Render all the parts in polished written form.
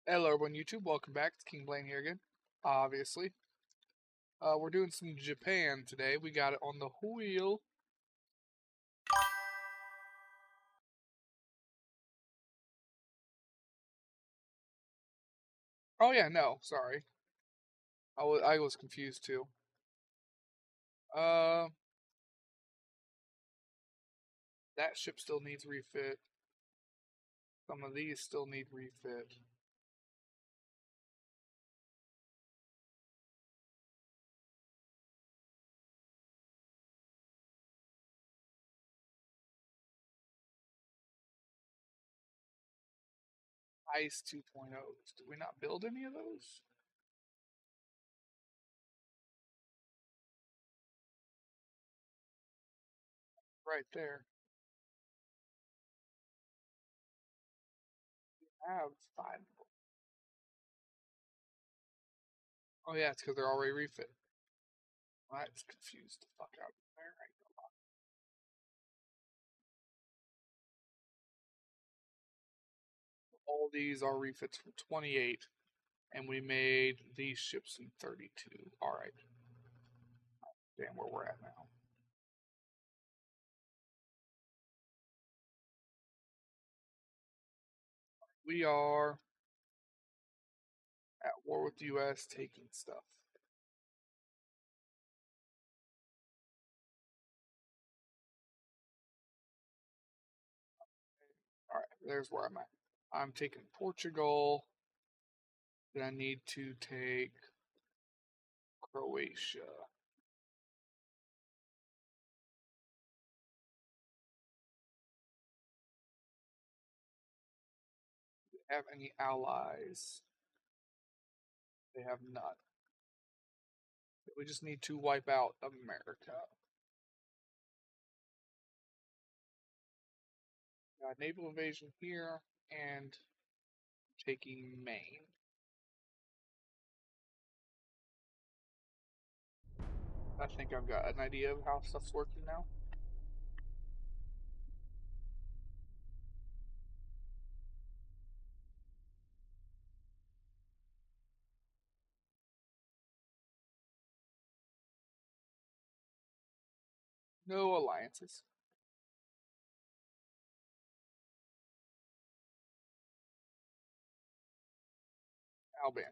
Hello everyone, YouTube. Welcome back. It's King Blaine here again. Obviously, we're doing some Japan today. We got it on the wheel. Oh yeah, no, sorry. I was confused too. That ship still needs refit. Some of these still need refit. Ice 2.0s. Did we not build any of those? Right there. We have 5. Oh yeah, it's because they're already refit. I was confused the fuck out there. All these are refits from 28, and we made these ships in 32. All right. Damn, where we're at now. We are at war with the U.S., taking stuff. All right, there's where I'm at. I'm taking Portugal. Then I need to take Croatia. Do they have any allies? They have none. We just need to wipe out America. Got naval invasion here and taking Maine. I think I've got an idea of how stuff's working now. No alliances. Albania.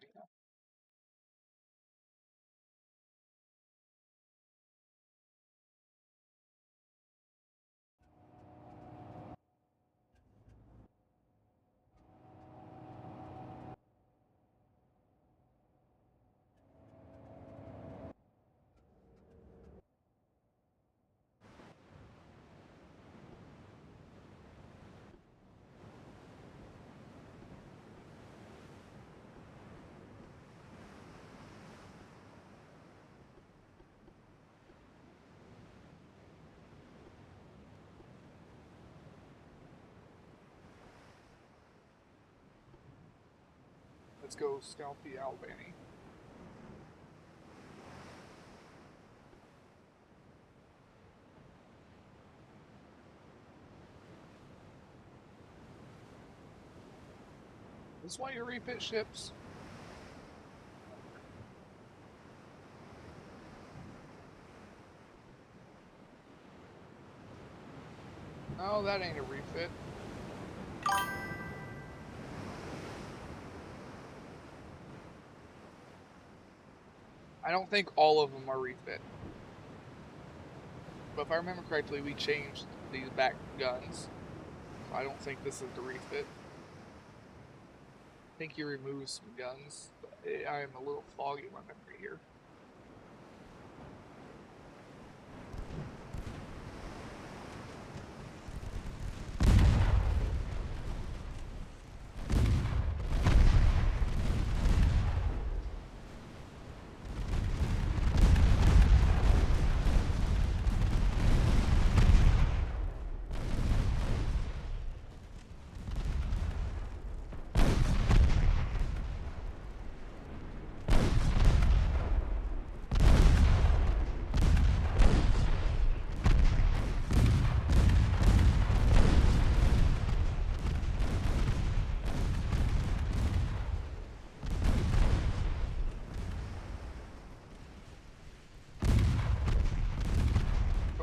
Let's go scout the Albany. This is why you refit ships. No, that ain't a refit. I don't think all of them are refit. But if I remember correctly, we changed these back guns. So I don't think this is the refit. I think you removed some guns, but I am a little foggy in my memory here.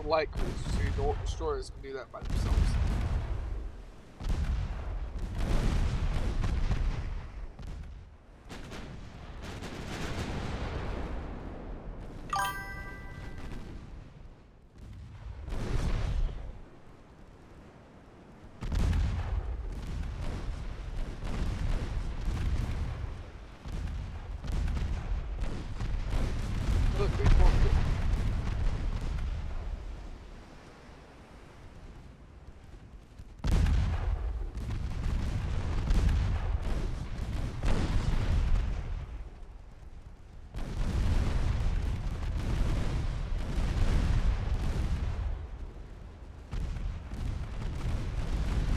light cruisers, so your destroyers can do that by themselves. Look, they forked it.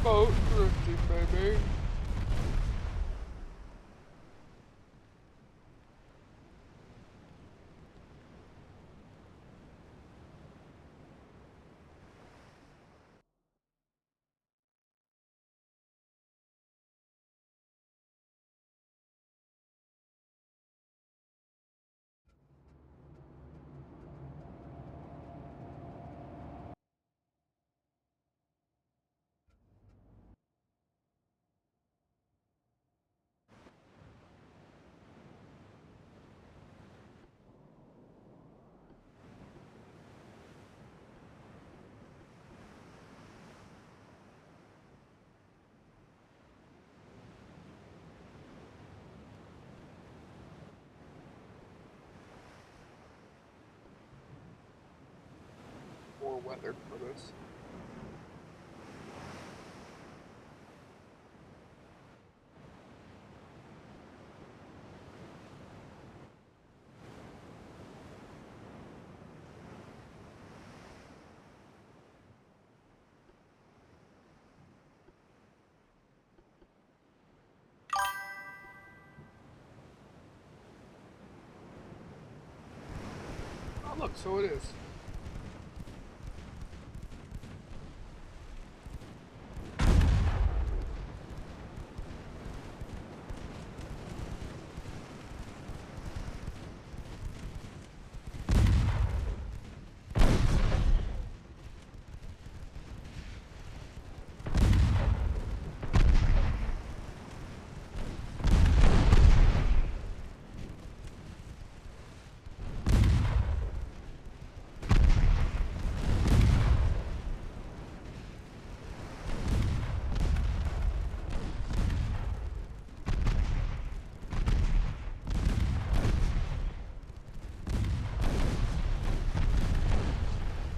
Boat drifting, baby. Or weather for this. Oh, look, so it is.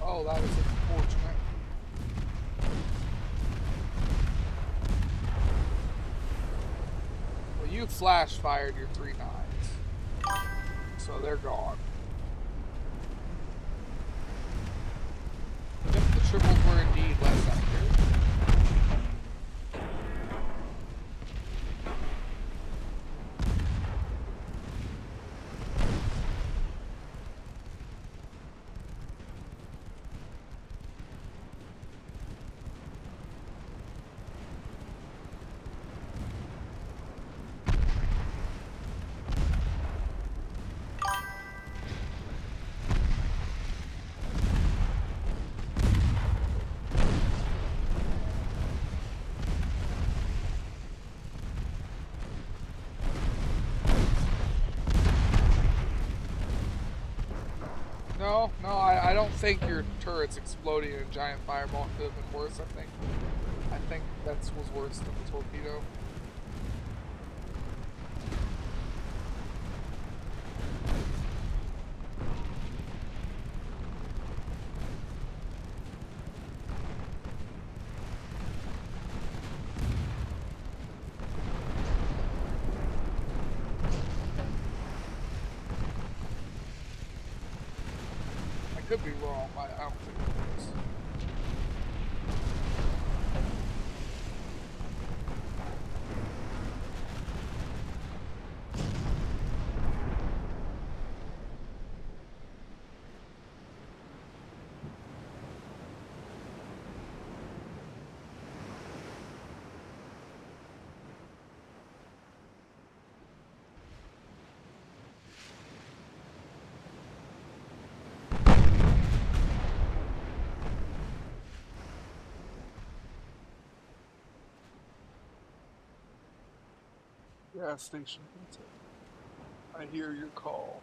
Oh, that is unfortunate. Well, you flash fired your 3 9s, so they're gone. Yep, the triples were indeed less accurate. No, I don't think your turret's exploding in a giant fireball could have been worse, I think that was worse than the torpedo. I could be wrong, I don't think it is. Gas station. I hear your call.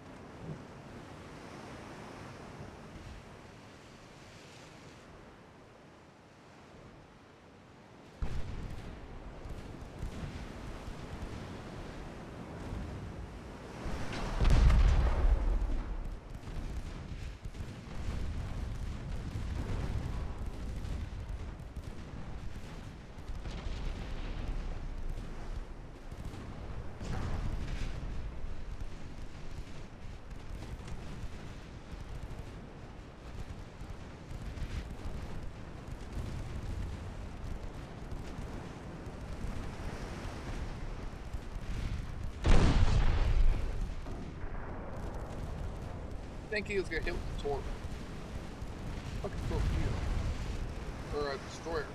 I think he was gonna hit with the torque. Fucking torpedo. Or a destroyer.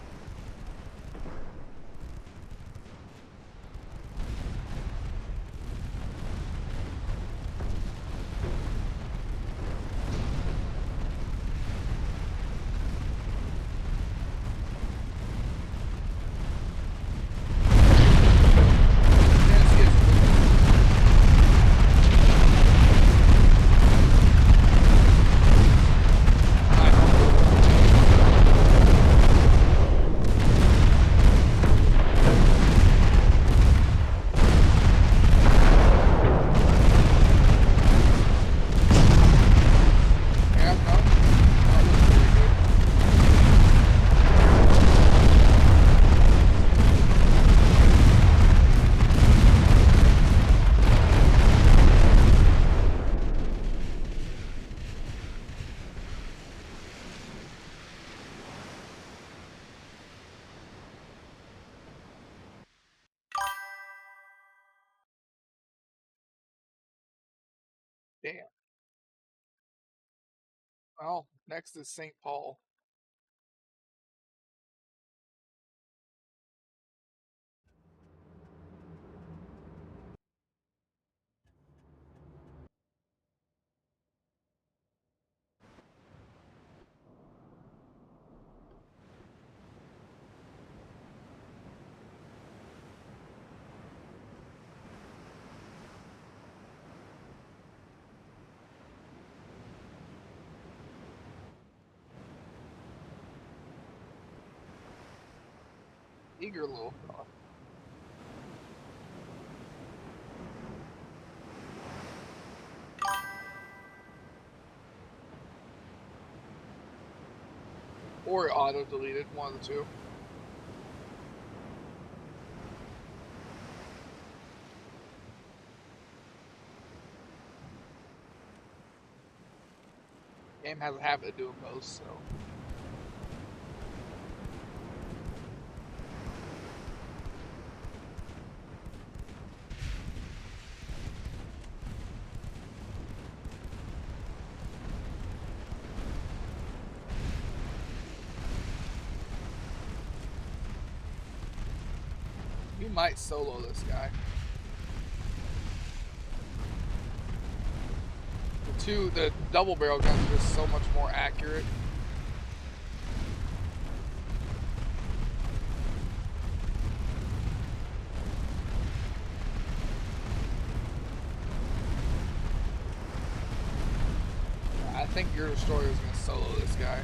Damn. Well, next is St. Paul. Eager little fella. Or auto deleted, one of the two. Game has a habit of doing both, so. You might solo this guy. The double barrel guns are just so much more accurate. I think your destroyer is going to solo this guy.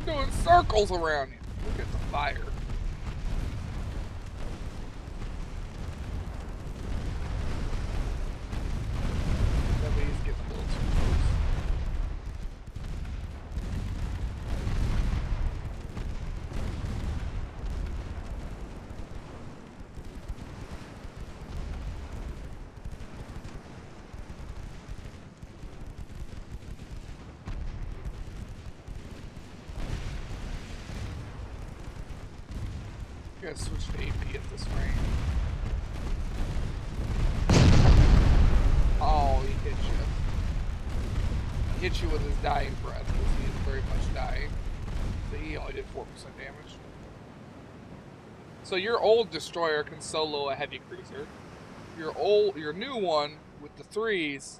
Doing circles around you. Look at the fire. That way he's getting a little too close. I gotta switch to AP at this range. Oh, he hit you. hit you with his dying breath because he is very much dying. But he only did 4% damage. So your old destroyer can solo a heavy cruiser. Your new one with the 3s,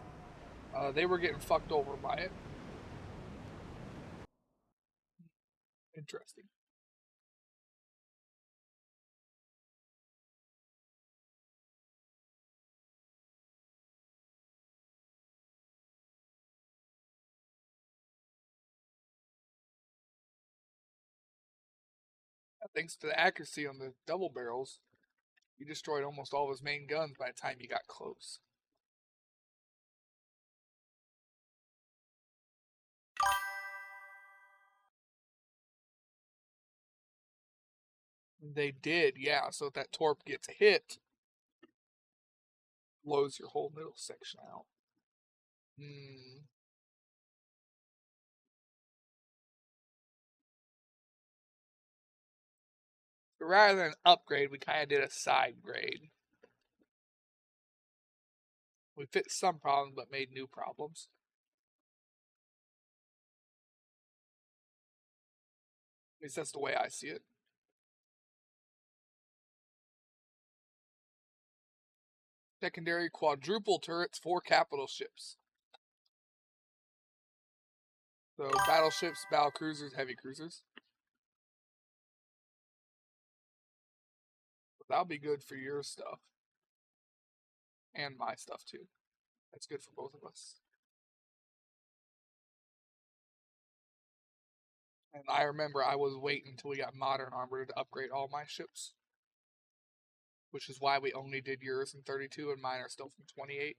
they were getting fucked over by it. Interesting. Thanks to the accuracy on the double barrels, you destroyed almost all of his main guns by the time you got close. They did, yeah. So if that torp gets hit, blows your whole middle section out. But rather than an upgrade, we kind of did a side grade. We fixed some problems, but made new problems. At least that's the way I see it. Secondary quadruple turrets for capital ships. So battleships, battle cruisers, heavy cruisers. But that'll be good for your stuff. And my stuff too. That's good for both of us. And I remember I was waiting until we got modern armor to upgrade all my ships. Which is why we only did yours in 32 and mine are still from 28.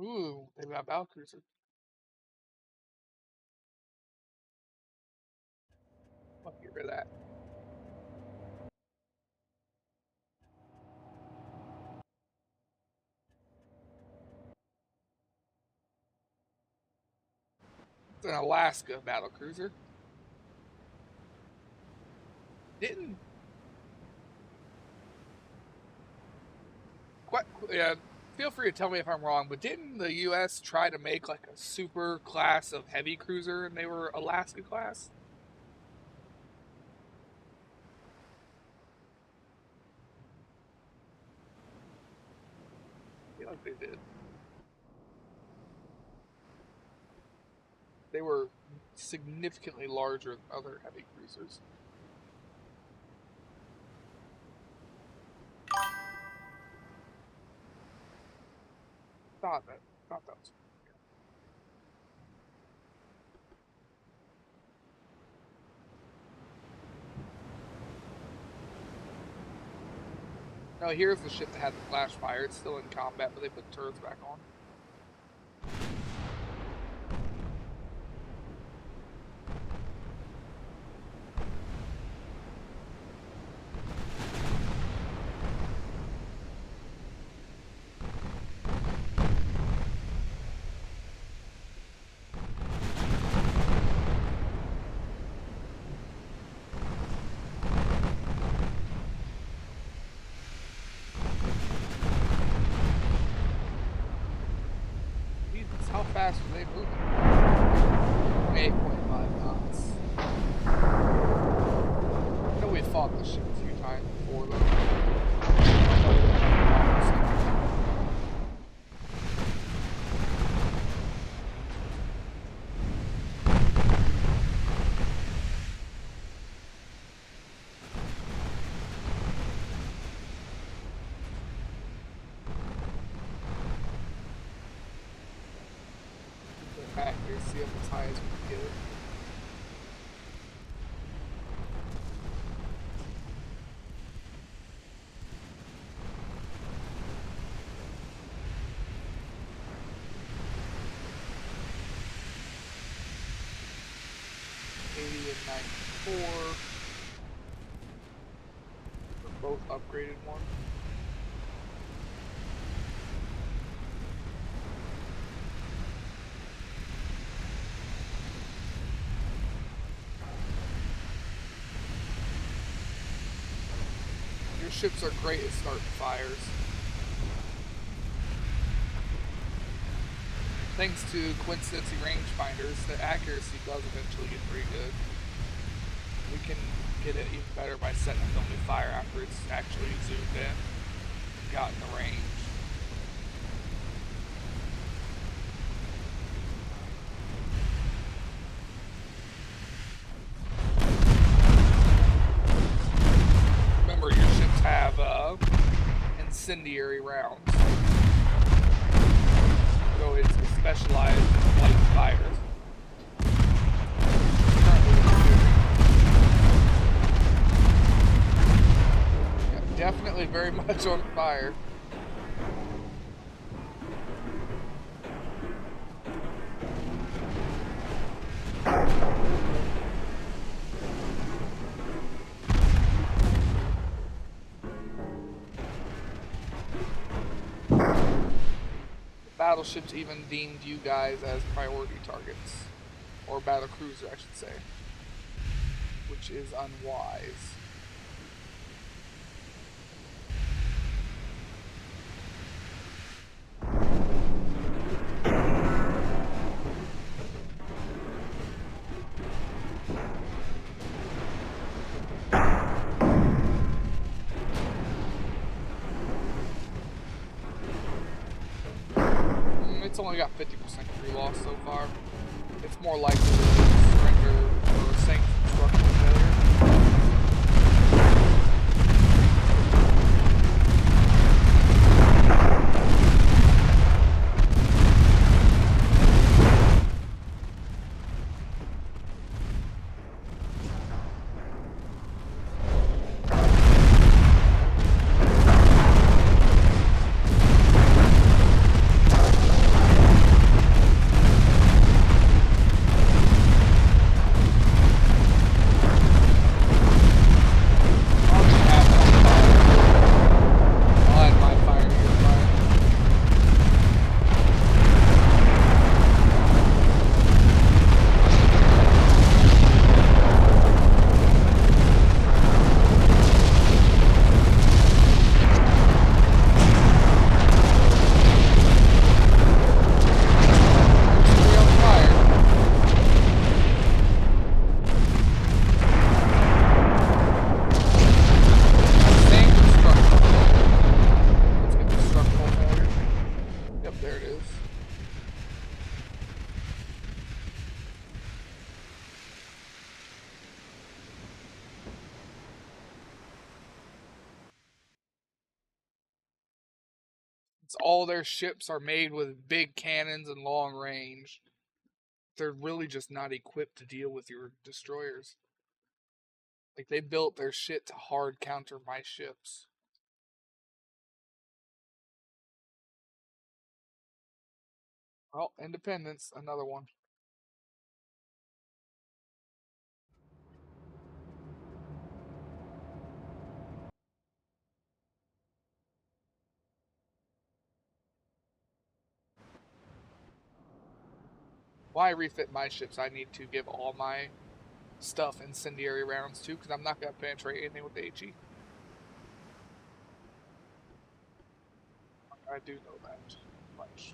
Ooh, they got battlecruiser. I'll get rid of that. It's an Alaska battlecruiser. Didn't quite. Yeah, feel free to tell me if I'm wrong, but didn't the U.S. try to make like a super class of heavy cruiser, and they were Alaska class? I feel like they did. They were significantly larger than other heavy cruisers. Thought that was. No, here's the ship that had the flash fire. It's still in combat, but they put turrets back on. How fast are they moving? 8.5 knots. I know we fought this ship a few times before, though. be up as high as we can get it. And 94. They're both upgraded one. Your ships are great at starting fires. Thanks to coincidency rangefinders, the accuracy does eventually get pretty good. We can get it even better by setting up only fire after it's actually zoomed in and gotten the range. Remember, your ships have incendiary rounds. So it's specialized in light fires. Yeah, definitely very much on fire. Battleships even deemed you guys as priority targets. Or battle cruiser, I should say. Which is unwise. It's only got 50% crew loss so far. It's more likely to surrender or sink from structural failure. All their ships are made with big cannons and long range. They're really just not equipped to deal with your destroyers. Like, they built their shit to hard counter my ships. Well, Independence, another one. Why refit my ships? I need to give all my stuff incendiary rounds too, because I'm not going to penetrate anything with the HE. I do know that much.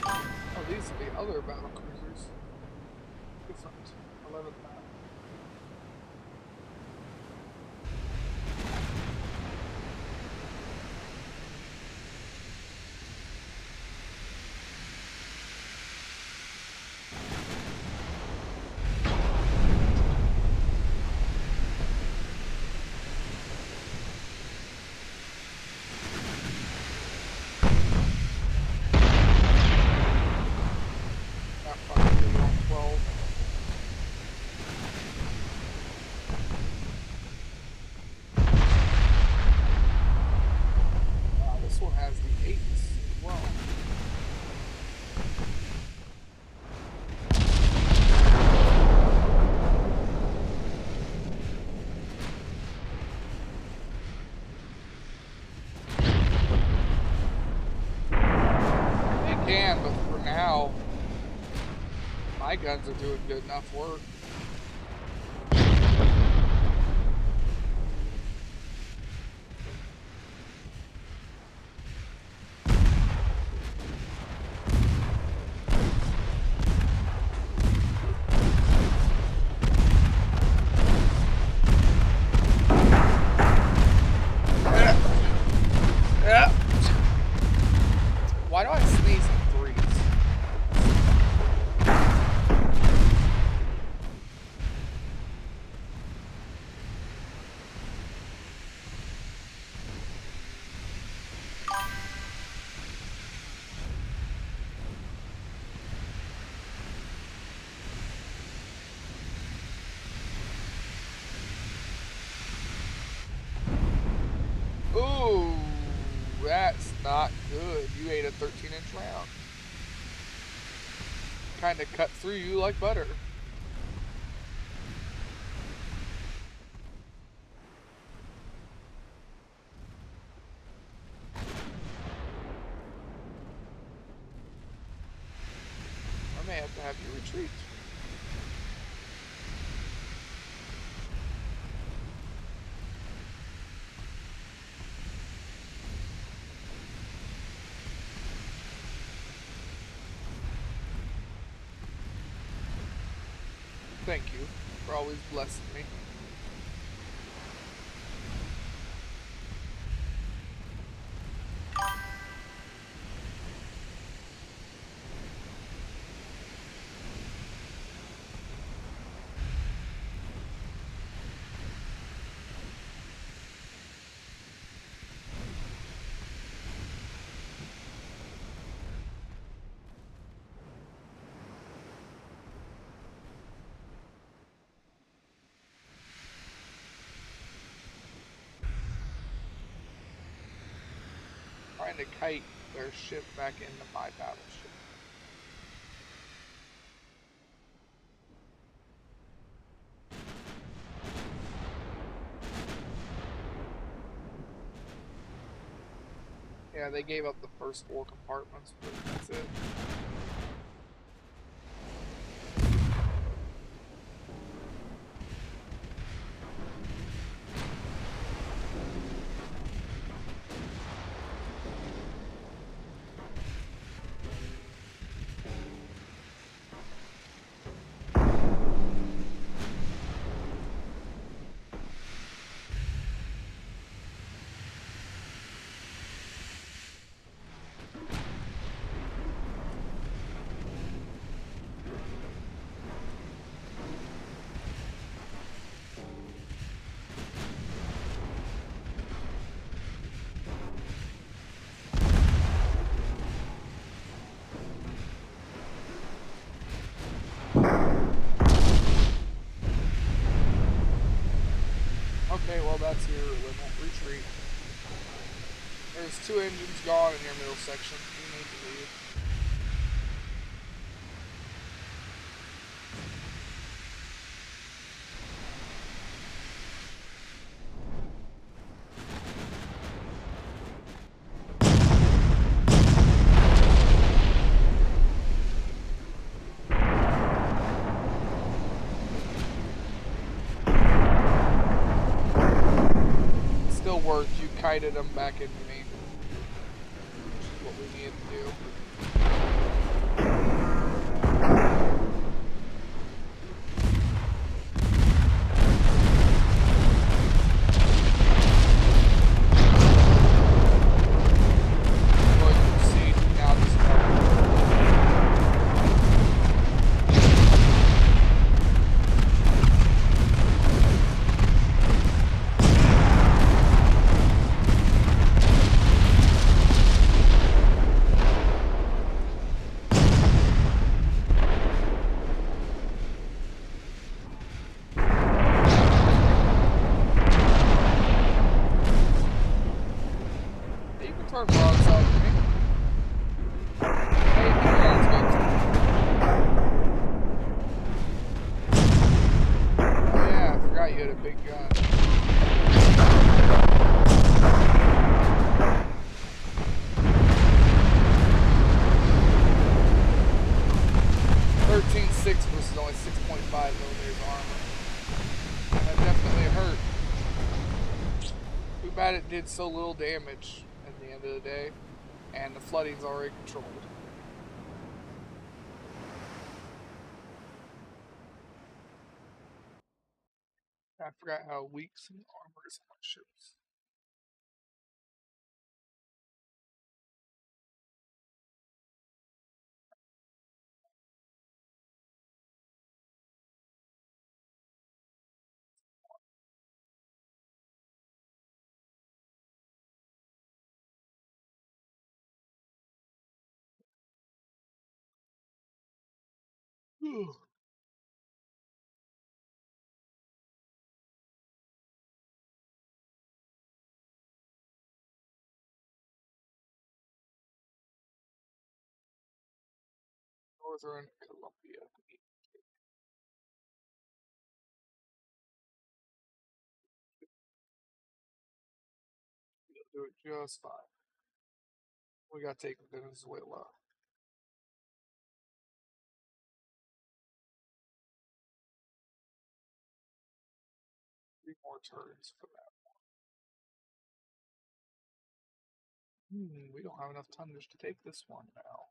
Oh, these are the other battle cruisers. Different. 11th battle. can, but for now, my guns are doing good enough work. Why do I sneeze in threes? Ooh, that's not good. You ate a 13-inch round. Kind of cut through you like butter. I may have to have you retreat. Thank you for always blessing me. Trying to kite their ship back into my battleship. Yeah, they gave up the first 4 compartments, but that's it. Okay, well that's your limit. Retreat. There's 2 engines gone in your middle section. You need to leave. Still worked. You kited them back into me. Which is what we needed to do. Well, you can see now this 6.5 millimeters armor. And that definitely hurt. Too bad it did so little damage at the end of the day. And the flooding's already controlled. I forgot how weak some armor is on my ships. Northern Columbia. We'll do it just fine. We gotta take Venezuela. 3 more turns for that. We don't have enough tonnage to take this one now.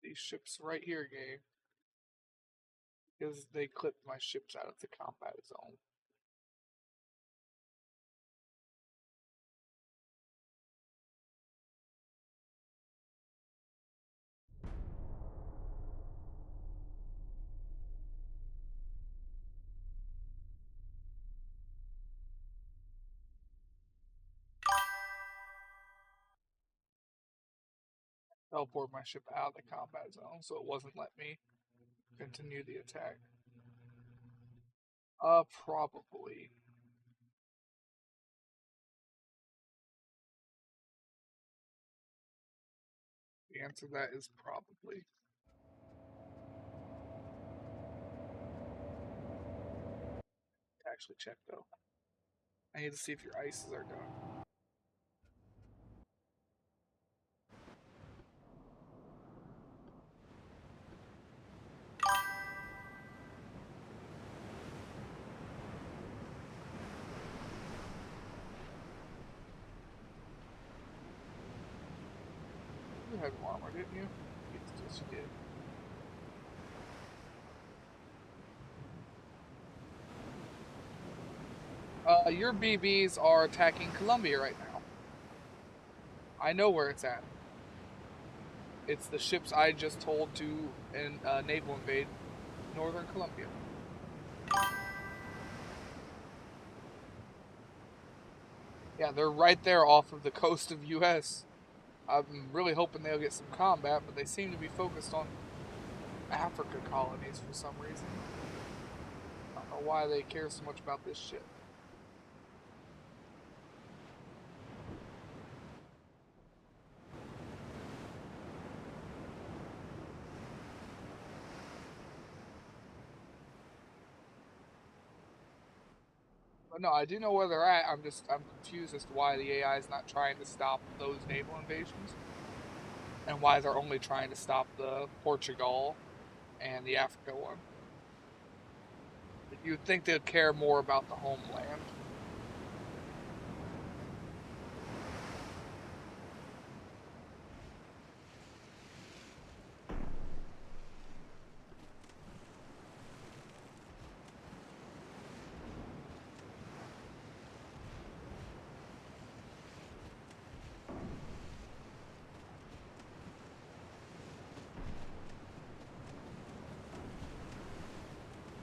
These ships right here, game, because they clipped my ships out of the combat zone. Teleport my ship out of the combat zone, so it wasn't let me continue the attack. Probably. The answer to that is probably. Actually check though. I need to see if your ices are done. You had armor, didn't you? Yes, you did. Your BBs are attacking Colombia right now. I know where it's at. It's the ships I just told to naval invade northern Colombia. Yeah, they're right there off of the coast of U.S. I'm really hoping they'll get some combat, but they seem to be focused on Africa colonies for some reason. I don't know why they care so much about this ship. But no, I do know where they're at. I'm confused as to why the AI is not trying to stop those naval invasions, and why they're only trying to stop the Portugal and the Africa one. You'd think they'd care more about the homeland.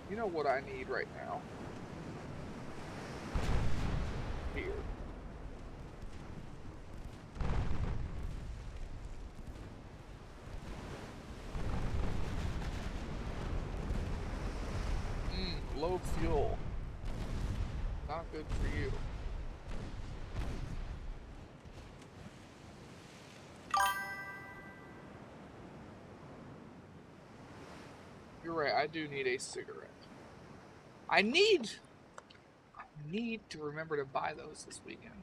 You know what I need right now? Here. Low fuel. Not good for you. You're right, I do need a cigarette. I need to remember to buy those this weekend.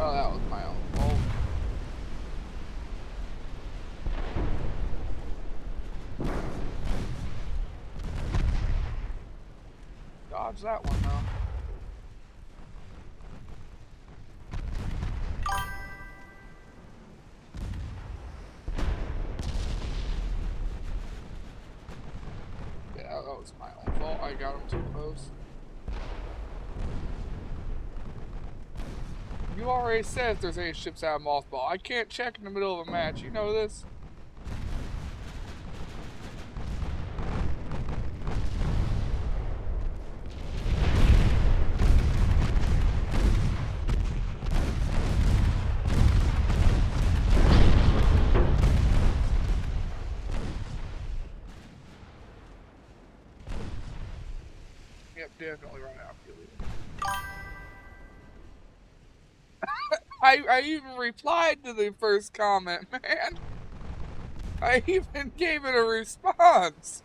Oh, that was my own fault. Dodge that one, though. Yeah, that was my own fault. I got him too close. You already said if there's any ships out of mothball. I can't check in the middle of a match. You know this? Yep, definitely right after you. I even replied to the first comment, man. I even gave it a response.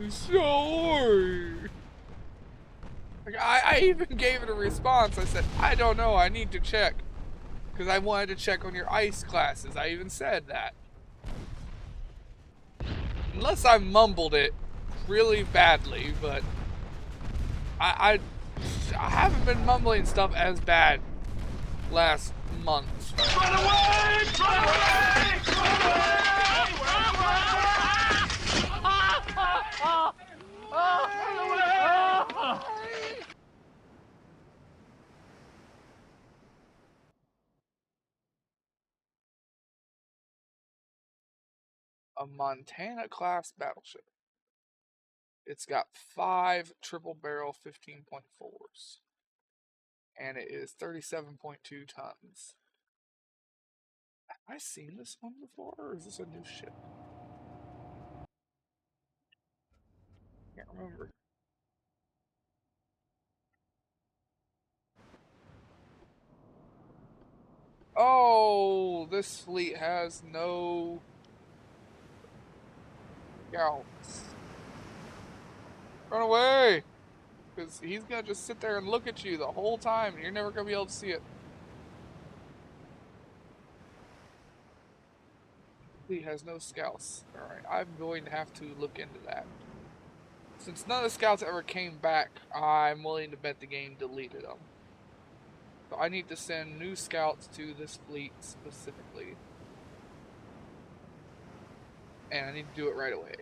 Sorry. Like, I even gave it a response. I said, I don't know, I need to check. Because I wanted to check on your ice classes. I even said that. Unless I mumbled it really badly, but I haven't been mumbling stuff as bad last month. Run away! Run away! Run away! A Montana class battleship. It's got 5 triple barrel 15.4s. And it is 37.2 tons. Have I seen this one before, or is this a new ship? Can't remember. Oh, this fleet has no scouts. Run away! Because he's gonna just sit there and look at you the whole time, and you're never gonna be able to see it. Fleet has no scouts. Alright, I'm going to have to look into that. Since none of the scouts ever came back, I'm willing to bet the game deleted them. So I need to send new scouts to this fleet specifically. And I need to do it right away.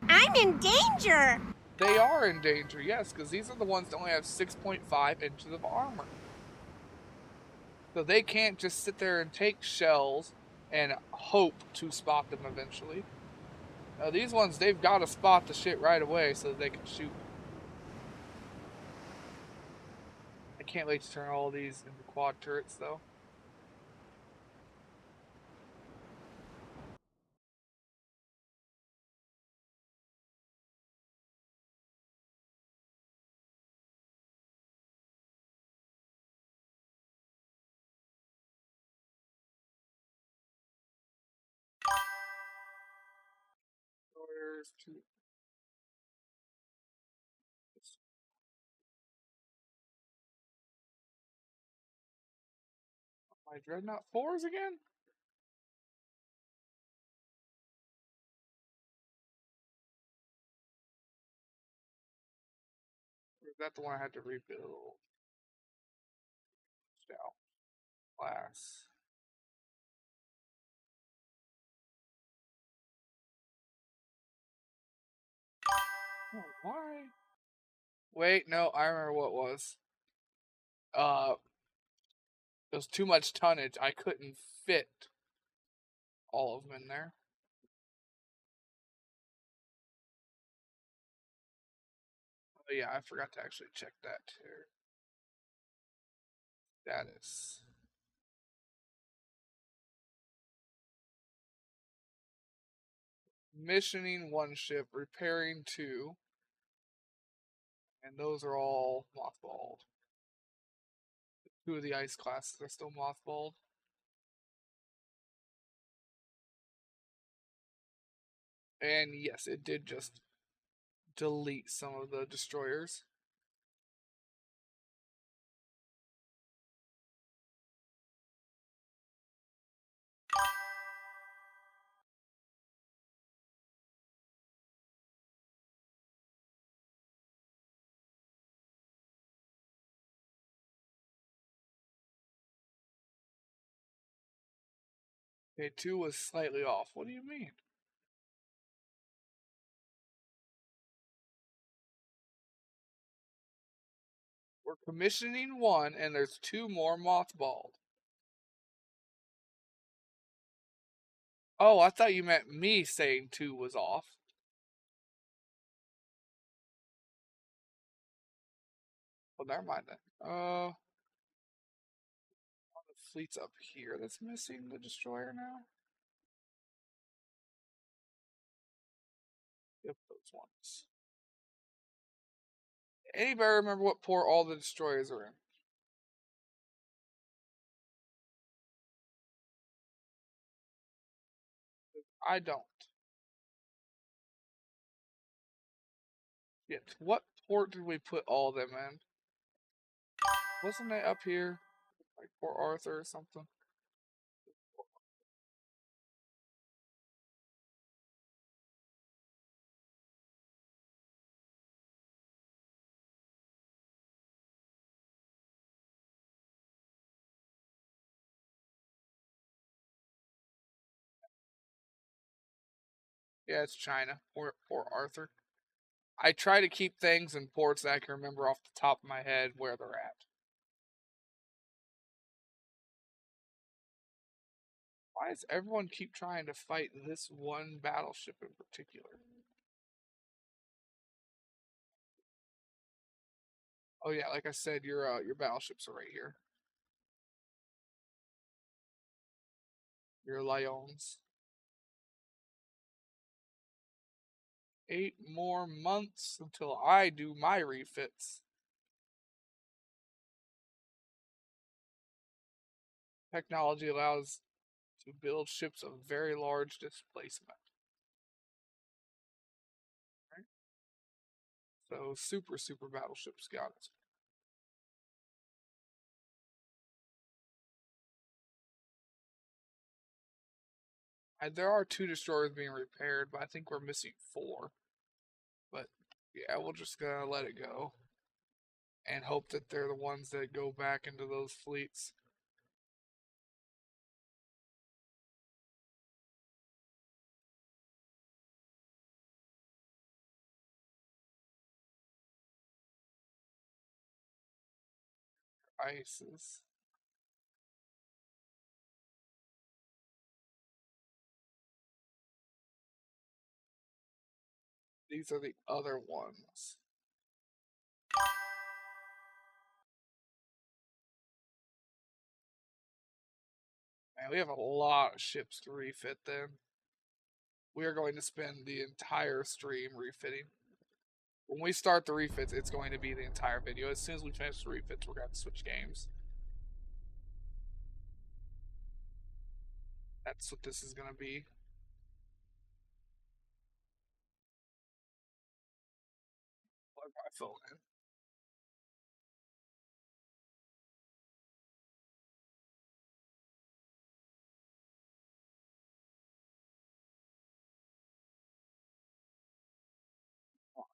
I'm in danger! They are in danger, yes, because these are the ones that only have 6.5 inches of armor. So they can't just sit there and take shells and hope to spot them eventually. These ones, they've got to spot the shit right away so that they can shoot. I can't wait to turn all these into quad turrets, though. Where's two? My Dreadnought 4s again? Or is that the one I had to rebuild? Scout class. Oh, why? Wait, no, I remember what it was. It was too much tonnage. I couldn't fit all of them in there. Oh yeah, I forgot to actually check that too. Status. Missioning 1 ship, repairing 2, and those are all mothballed. 2 of the ice classes are still mothballed. And yes, it did just delete some of the destroyers. Okay, 2 was slightly off. What do you mean? We're commissioning 1, and there's 2 more mothballed. Oh, I thought you meant me saying 2 was off. Well, never mind then. The fleet's up here that's missing the destroyer now. Yep, those ones. Anybody remember what port all the destroyers are in? I don't. Yet, what port did we put all of them in? Wasn't it up here? Like Port Arthur or something? Yeah, it's China. Port Arthur. I try to keep things in ports that I can remember off the top of my head where they're at. Why does everyone keep trying to fight this one battleship in particular? Oh yeah, like I said, your battleships are right here. Your Lions. 8 more months until I do my refits. Technology allows to build ships of very large displacement. Right? So super battleships got it. There are 2 destroyers being repaired, but I think we're missing 4. But yeah, we're just gonna let it go and hope that they're the ones that go back into those fleets. ISIS. These are the other ones. Man, we have a lot of ships to refit then. We are going to spend the entire stream refitting. When we start the refits, it's going to be the entire video. As soon as we finish the refits, we're going to switch games. That's what this is going to be. Plug my phone in.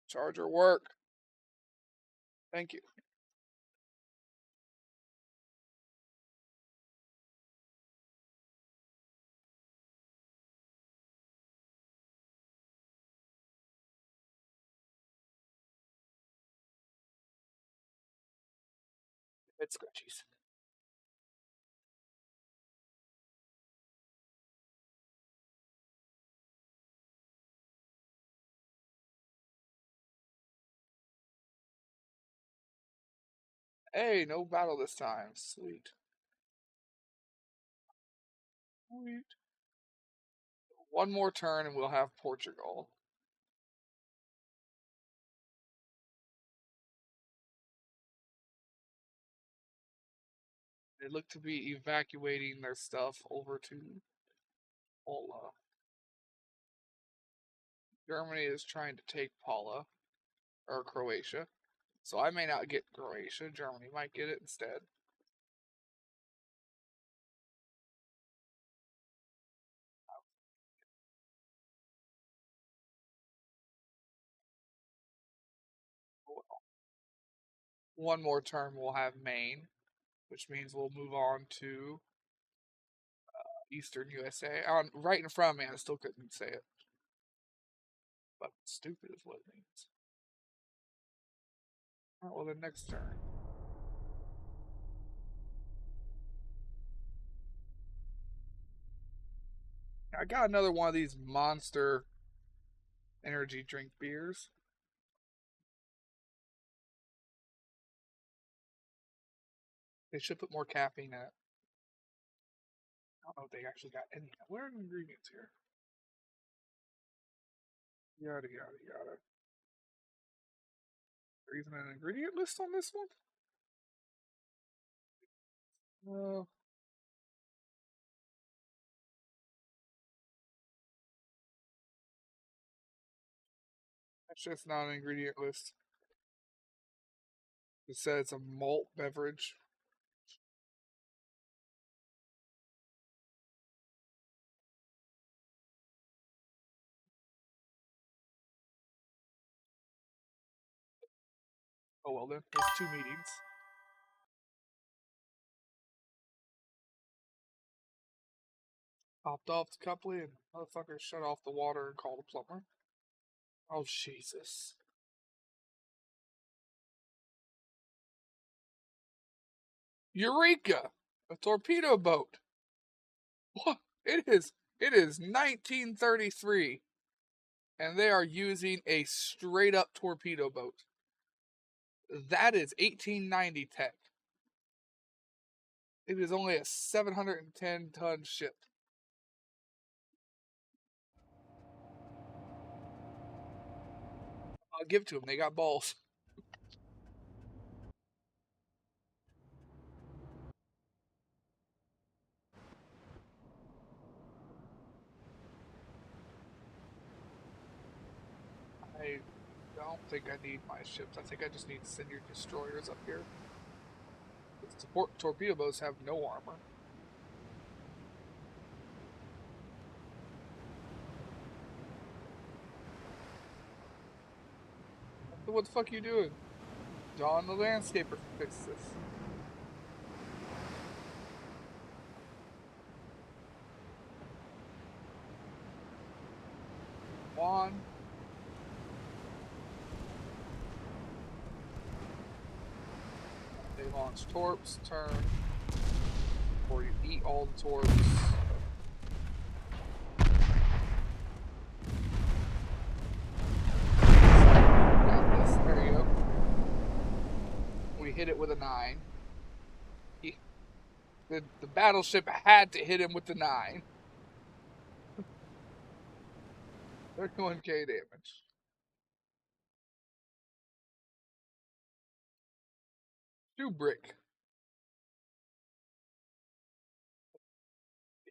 Charger work. Thank you. It's scratchies. Hey, no battle this time. Sweet. Sweet. One more turn and we'll have Portugal. They look to be evacuating their stuff over to Paula. Germany is trying to take Paula, or Croatia. So I may not get Croatia. Germany might get it instead. One more turn we'll have Maine, which means we'll move on to Eastern USA. Right in front of me, I still couldn't say it. But stupid is what it means. Alright, well, then next turn. I got another one of these monster energy drink beers. They should put more caffeine in it. I don't know if they actually got any. Where are the ingredients here? Yada, yada, yada. There isn't an ingredient list on this one? No. That's just not an ingredient list. It says it's a malt beverage. Oh well then, there's 2 meetings. Popped off the coupling and motherfucker shut off the water and called a plumber. Oh Jesus. Eureka! A torpedo boat. What? It is 1933. And they are using a straight up torpedo boat. That is 1890 tech. It is only a 710-ton ship. I'll give it to them. They got balls. I don't think I need my ships. I think I just need to send your destroyers up here. The torpedo boats have no armor. So what the fuck are you doing? John the landscaper fix this. Juan. They launch torps, turn, or you eat all the torps. There you go. We hit it with a 9. The battleship had to hit him with the 9. 31k damage. Shoe brick.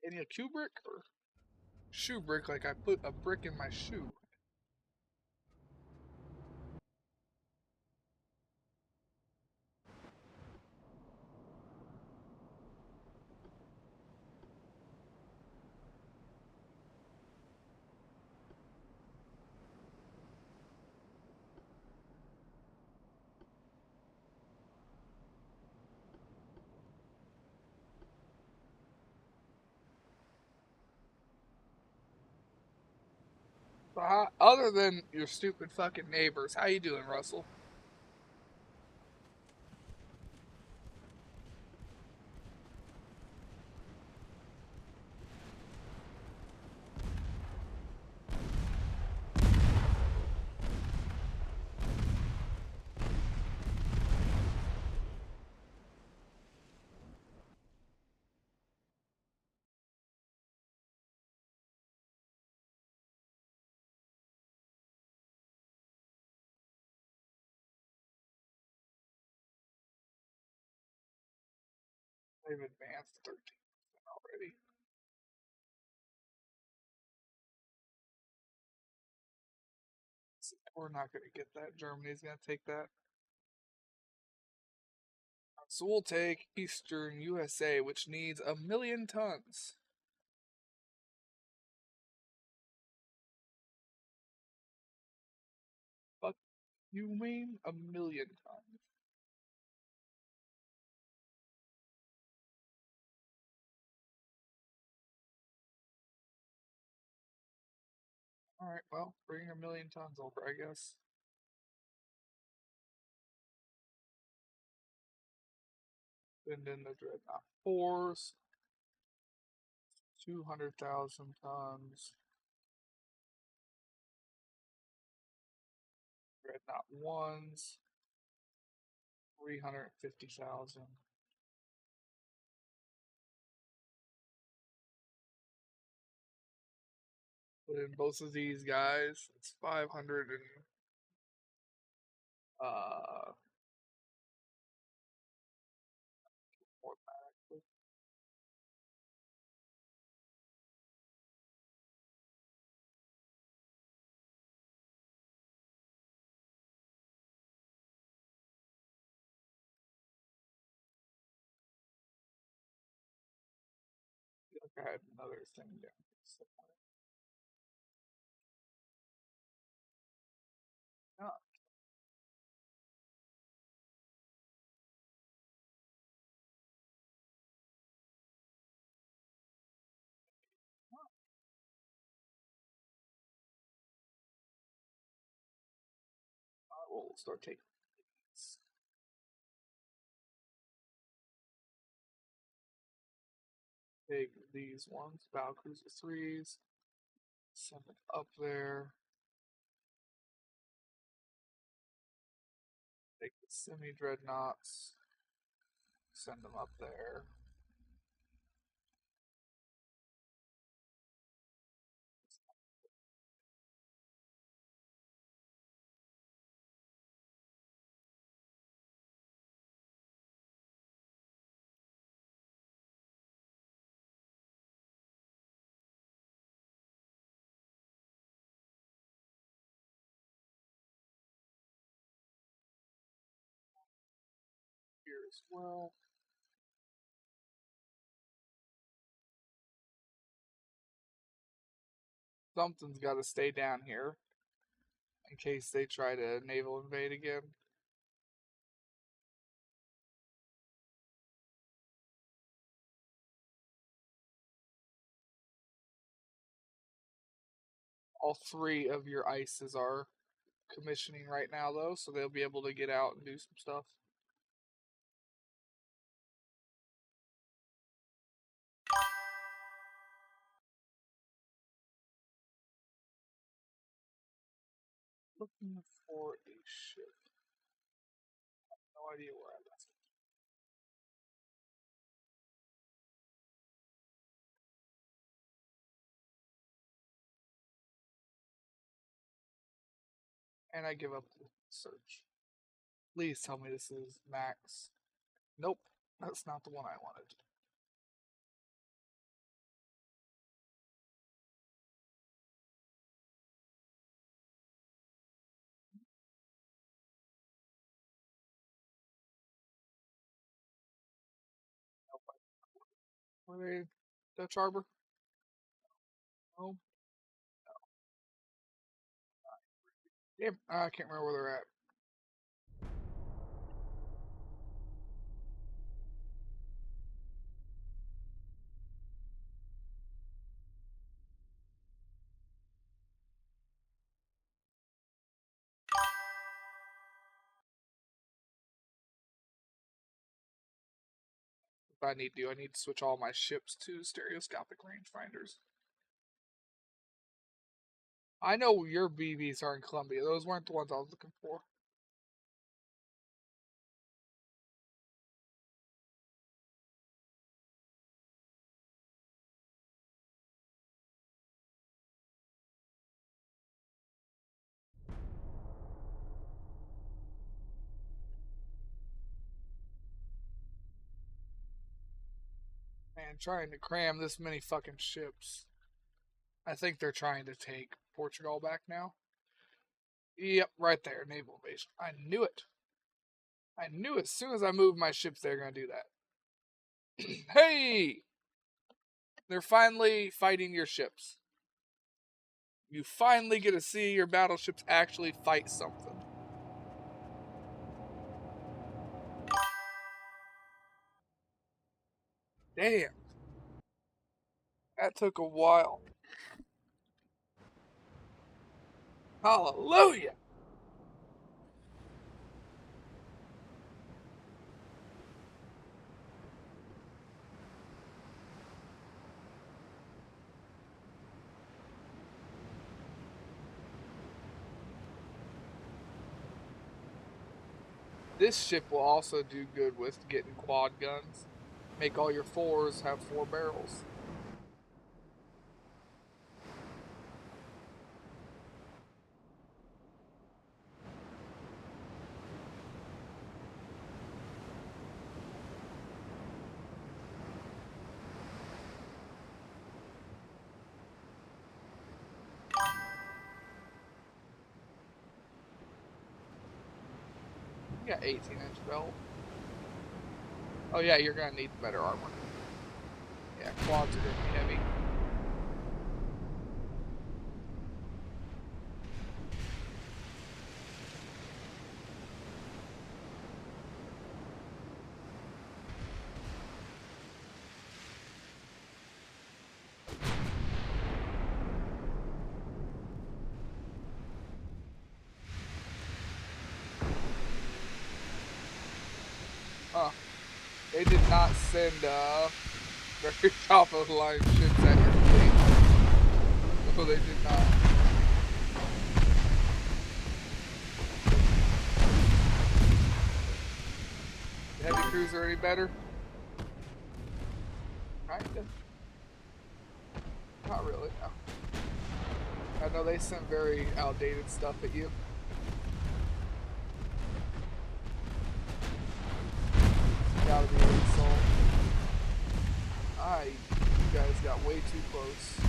Any a Q brick or shoe brick? Like I put a brick in my shoe. So other than your stupid fucking neighbors, how you doing, Russell? They've advanced 13% already. We're not going to get that. Germany's going to take that. So we'll take Eastern USA, which needs 1,000,000 tons. Fuck, you mean 1,000,000 tons? Alright, well, bring 1,000,000 tons over, I guess. Send in the Dreadnought 4s. 200,000 tons. Dreadnought 1s. 350,000. Put in both of these guys. It's 500 and more than I feel like I had another thing down here somewhere. Ah, we'll start taking these. Take these ones, Valkyries 3s, send it up there. Take the semi-dreadnoughts, send them up there. Here as well. Something's got to stay down here in case they try to naval invade again. All three of your ices are commissioning right now, though, so they'll be able to get out and do some stuff. Looking for a ship. No idea where I left it. And I give up the search. Please tell me this is Max. Nope, that's not the one I wanted. Were they Dutch Harbor? No. Damn, I can't remember where they're at. If I need to switch all my ships to stereoscopic rangefinders. I know your BBs are in Columbia. Those weren't the ones I was looking for. And trying to cram this many fucking ships. I think they're trying to take Portugal back now. Yep, right there, naval base. I knew it. I knew as soon as I moved my ships, they're gonna do that. Hey! They're finally fighting your ships. You finally get to see your battleships actually fight something. Damn. That took a while. Hallelujah! This ship will also do good with getting quad guns. Make all your 4s have 4 barrels. You got 18-inch belt. Oh yeah, you're gonna need better armor. Yeah, quads are gonna be heavy. Huh. They did not send very top of the line ships at your fleet. No, they did not. The heavy cruiser any better? Kinda. Not really, no. I know they sent very outdated stuff at you. Gotta be an insult. You guys got way too close.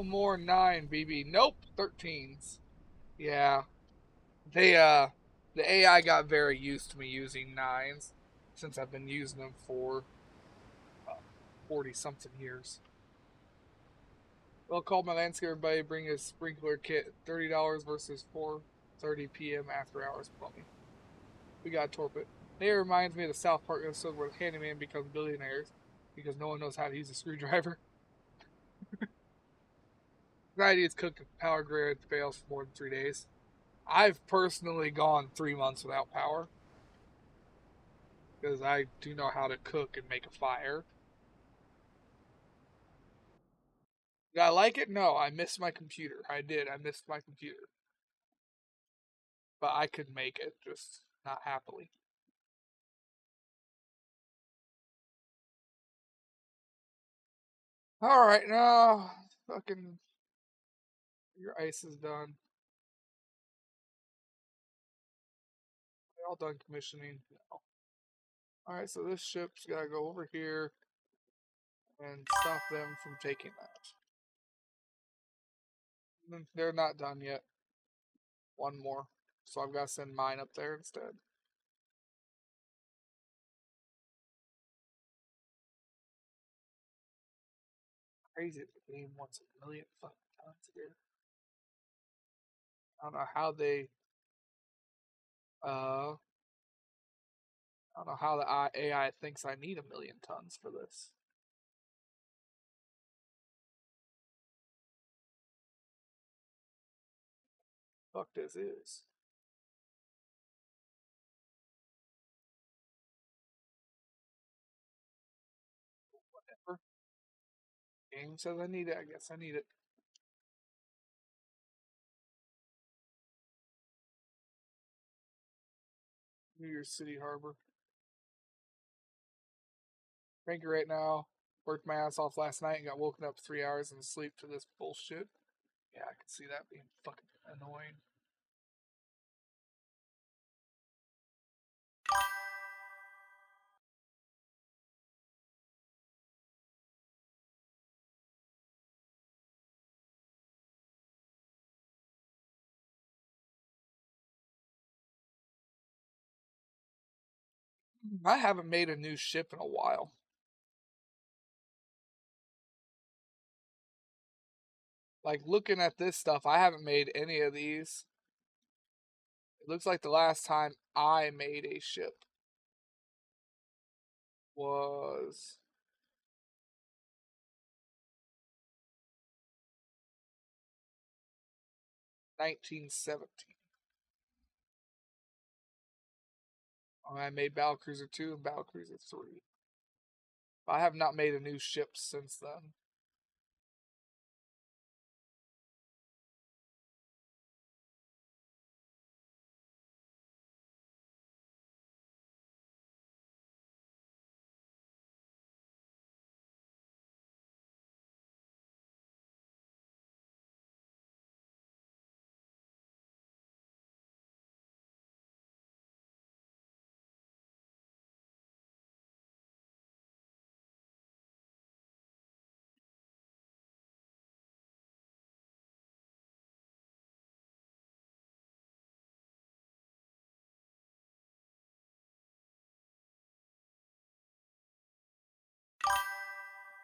More 9 BB. Nope, 13s. Yeah. The AI got very used to me using 9s since I've been using them for 40 something years. Well, called my landscape, everybody bring a sprinkler kit, $30 versus 4:30 p.m. after hours plumbing. We got torp it. It reminds me of the South Park episode where the handyman becomes billionaires because no one knows how to use a screwdriver. The idea is cook a power grid fails for more than 3 days. I've personally gone 3 months without power because I do know how to cook and make a fire. Did I like it? No, I missed my computer. I did. I missed my computer. But I could make it, just not happily. Alright, now, fucking, your ice is done. They all done commissioning? No. Alright, so this ship's gotta go over here and stop them from taking that. They're not done yet. One more. So I've got to send mine up there instead. Crazy the game wants 1,000,000 fucking tons here. I don't know how they I don't know how the AI thinks I need 1,000,000 tons for this. Fuck this is. Whatever. Game says I need it, I guess I need it. New York City Harbor. Cranky right now. Worked my ass off last night and got woken up 3 hours in sleep to this bullshit. Yeah, I can see that being fucking annoying. I haven't made a new ship in a while. Like, looking at this stuff, I haven't made any of these. It looks like the last time I made a ship was (1917). I made Battlecruiser 2 and Battlecruiser 3. I have not made a new ship since then.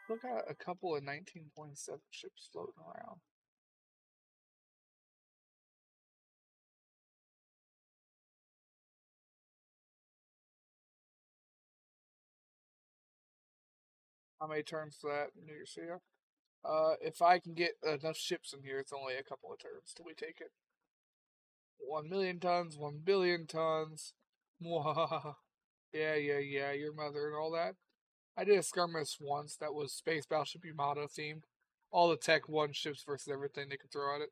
Look at a couple of 19.7 ships floating around. How many turns for that New Year's Eve? If I can get enough ships in here, it's only a couple of turns till we take it. 1,000,000 tons, 1,000,000,000 tons. Mwah. Yeah, your mother and all that. I did a skirmish once that was Space Battleship Yamato themed. All the Tech 1 ships versus everything they could throw at it.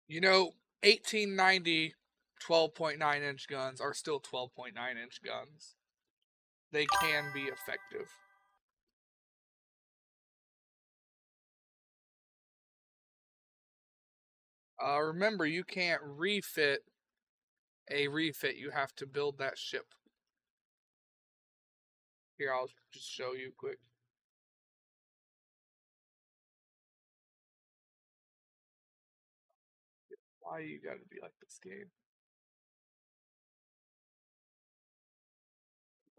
You know, 1890 12.9-inch guns are still 12.9-inch guns. They can be effective. Remember, you can't refit a refit. You have to build that ship. Here, I'll just show you quick. Why you gotta be like this game?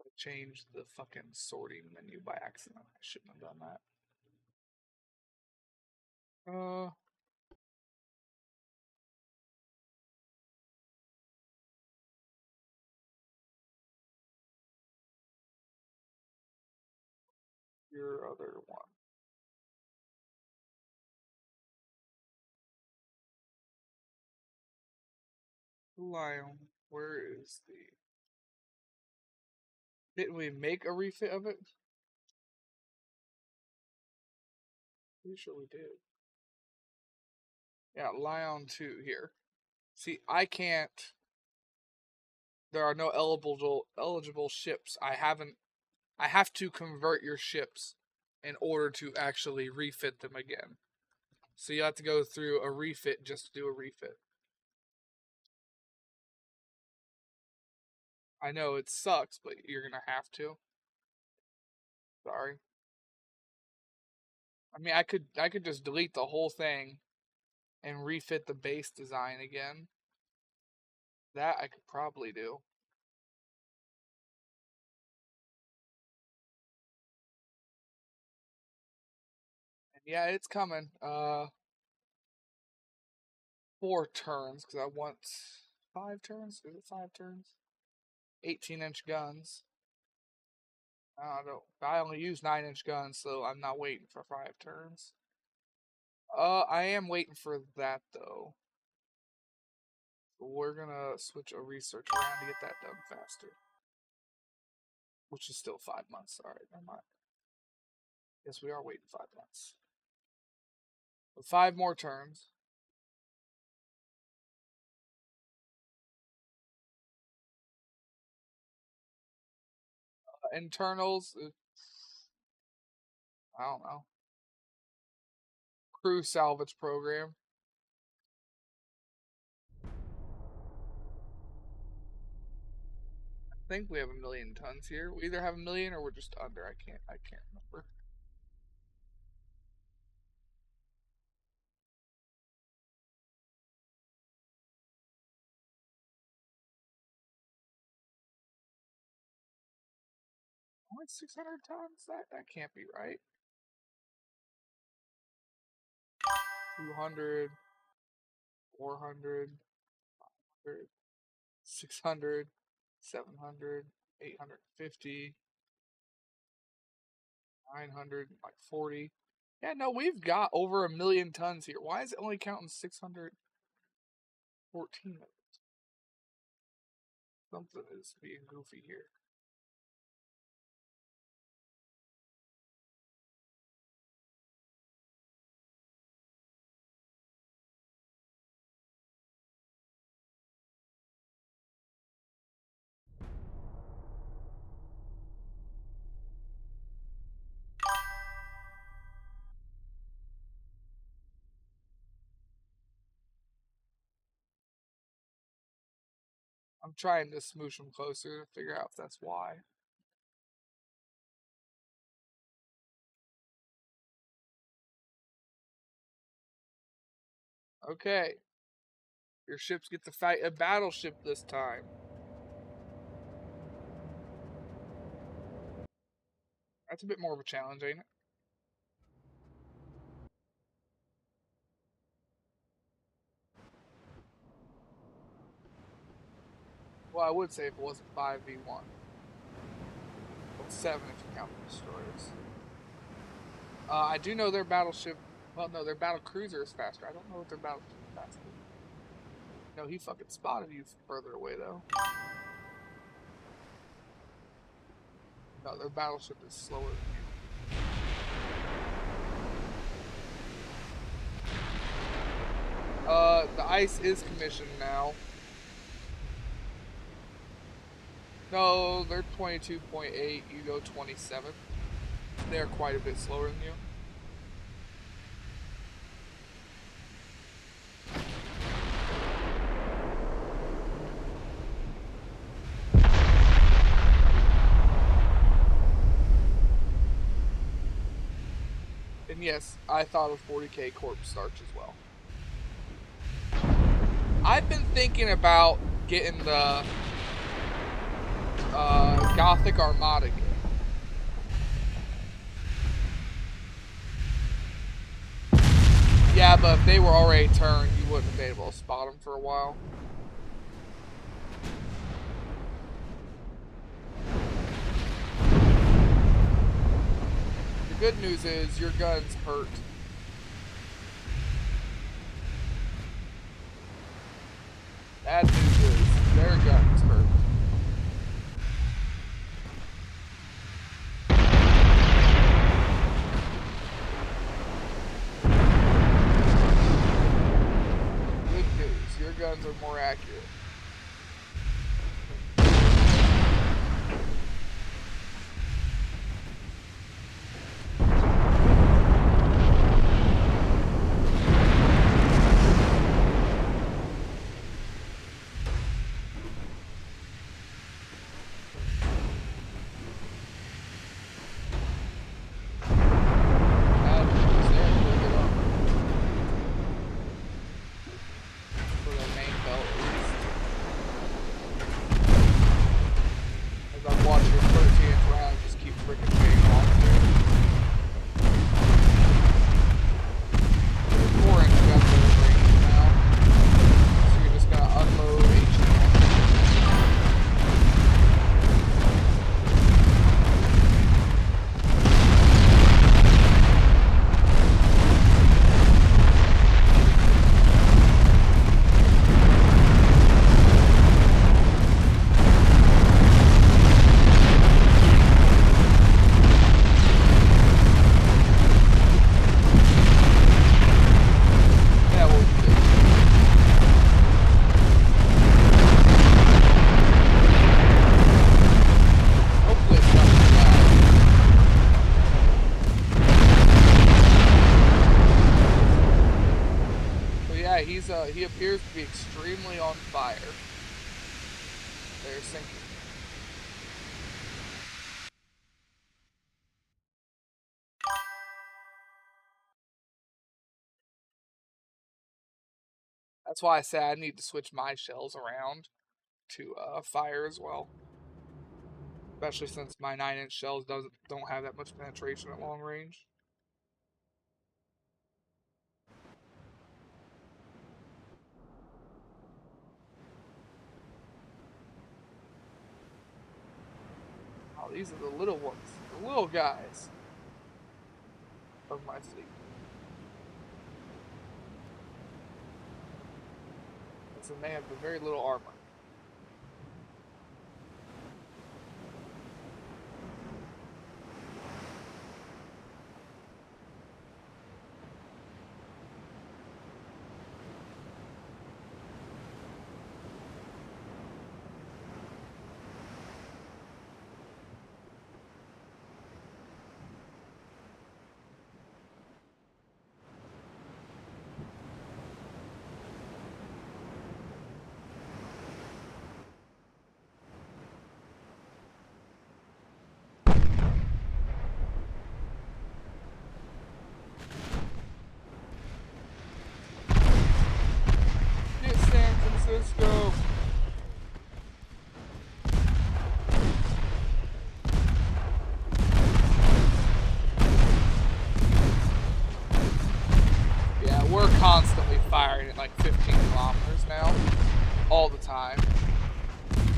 I changed the fucking sorting menu by accident. I shouldn't have done that. your other one. Lion, where is the... Didn't we make a refit of it? Pretty sure we did. Yeah, Lion 2 here. See, I can't... There are no eligible ships. I have to convert your ships in order to actually refit them again. So you have to go through a refit just to do a refit. I know it sucks, but you're gonna have to. Sorry. I mean, I could just delete the whole thing and refit the base design again. That I could probably do. And yeah, it's coming. 4 turns because I want 5 turns. Is it 5 turns? 18-inch guns. I only use 9-inch guns, so I'm not waiting for 5 turns. I am waiting for that though. So we're gonna switch a research around to get that done faster. Which is still 5 months. Alright, never mind. Yes, we are waiting 5 months. So 5 more turns. Internals. I don't know. Crew salvage program. I think we have 1,000,000 tons here. We either have 1,000,000 or we're just under. I can't remember. Only 600 tons? That can't be right. 200, 400, 500, 600, 700, 850, 900, like 40. Yeah, no, we've got over 1,000,000 tons here. Why is it only counting 614 of it? Something is being goofy here. I'm trying to smoosh them closer to figure out if that's why. Okay. Your ships get to fight a battleship this time. That's a bit more of a challenge, ain't it? Well, I would say if it wasn't 5v1. Well, 7 if you count the destroyers. I do know their battleship... Well, no, their battle cruiser is faster. I don't know if their battleship is faster. No, he fucking spotted you further away, though. No, their battleship is slower than you. The ice is commissioned now. No, they're 22.8. You go 27. They're quite a bit slower than you. And yes, I thought of 40k corpse starch as well. I've been thinking about getting the Gothic Armada game. Yeah, but if they were already turned, you wouldn't have been able to spot them for a while. good news is your guns hurt. Bad news is their guns hurt. Good news, your guns are more accurate. He appears to be extremely on fire. They're sinking. That's why I say I need to switch my shells around to fire as well. Especially since my 9-inch shells don't have that much penetration at long range. Oh, these are the little ones, the little guys of my fleet. So they have very little armor. Let's go. Yeah, we're constantly firing at like 15 kilometers now, all the time.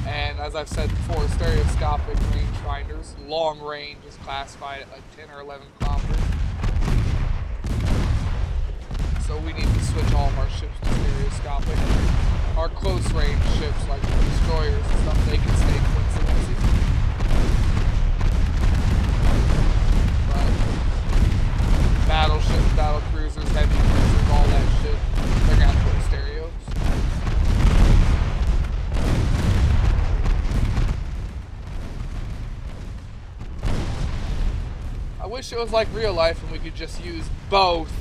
And as I've said before, stereoscopic rangefinders, long range is classified at like 10 or 11 kilometers. So we need to switch all of our ships to stereoscopic. Our close range ships, like the destroyers and stuff, they can stay coincidency. But battleships, battle cruisers, heavy cruisers, all that shit, they're gonna have to put stereos. I wish it was like real life and we could just use both.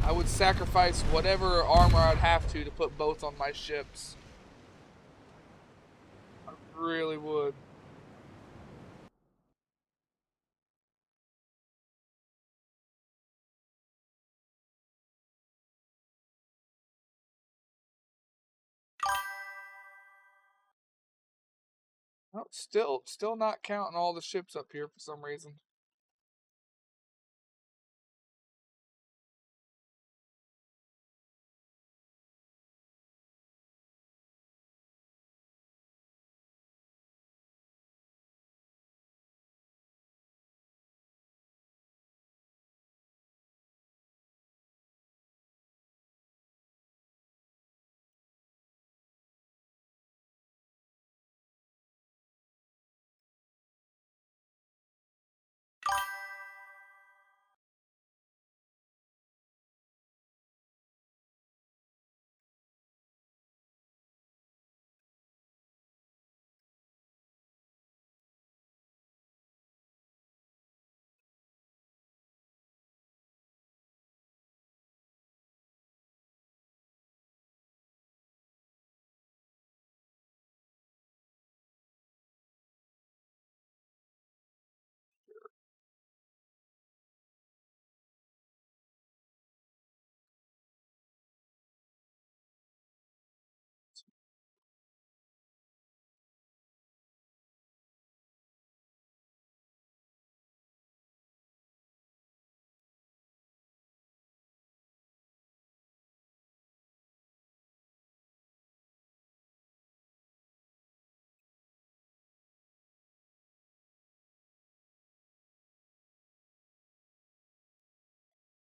I would sacrifice whatever armor I'd have to put both on my ships. I really would. Oh, still not counting all the ships up here for some reason.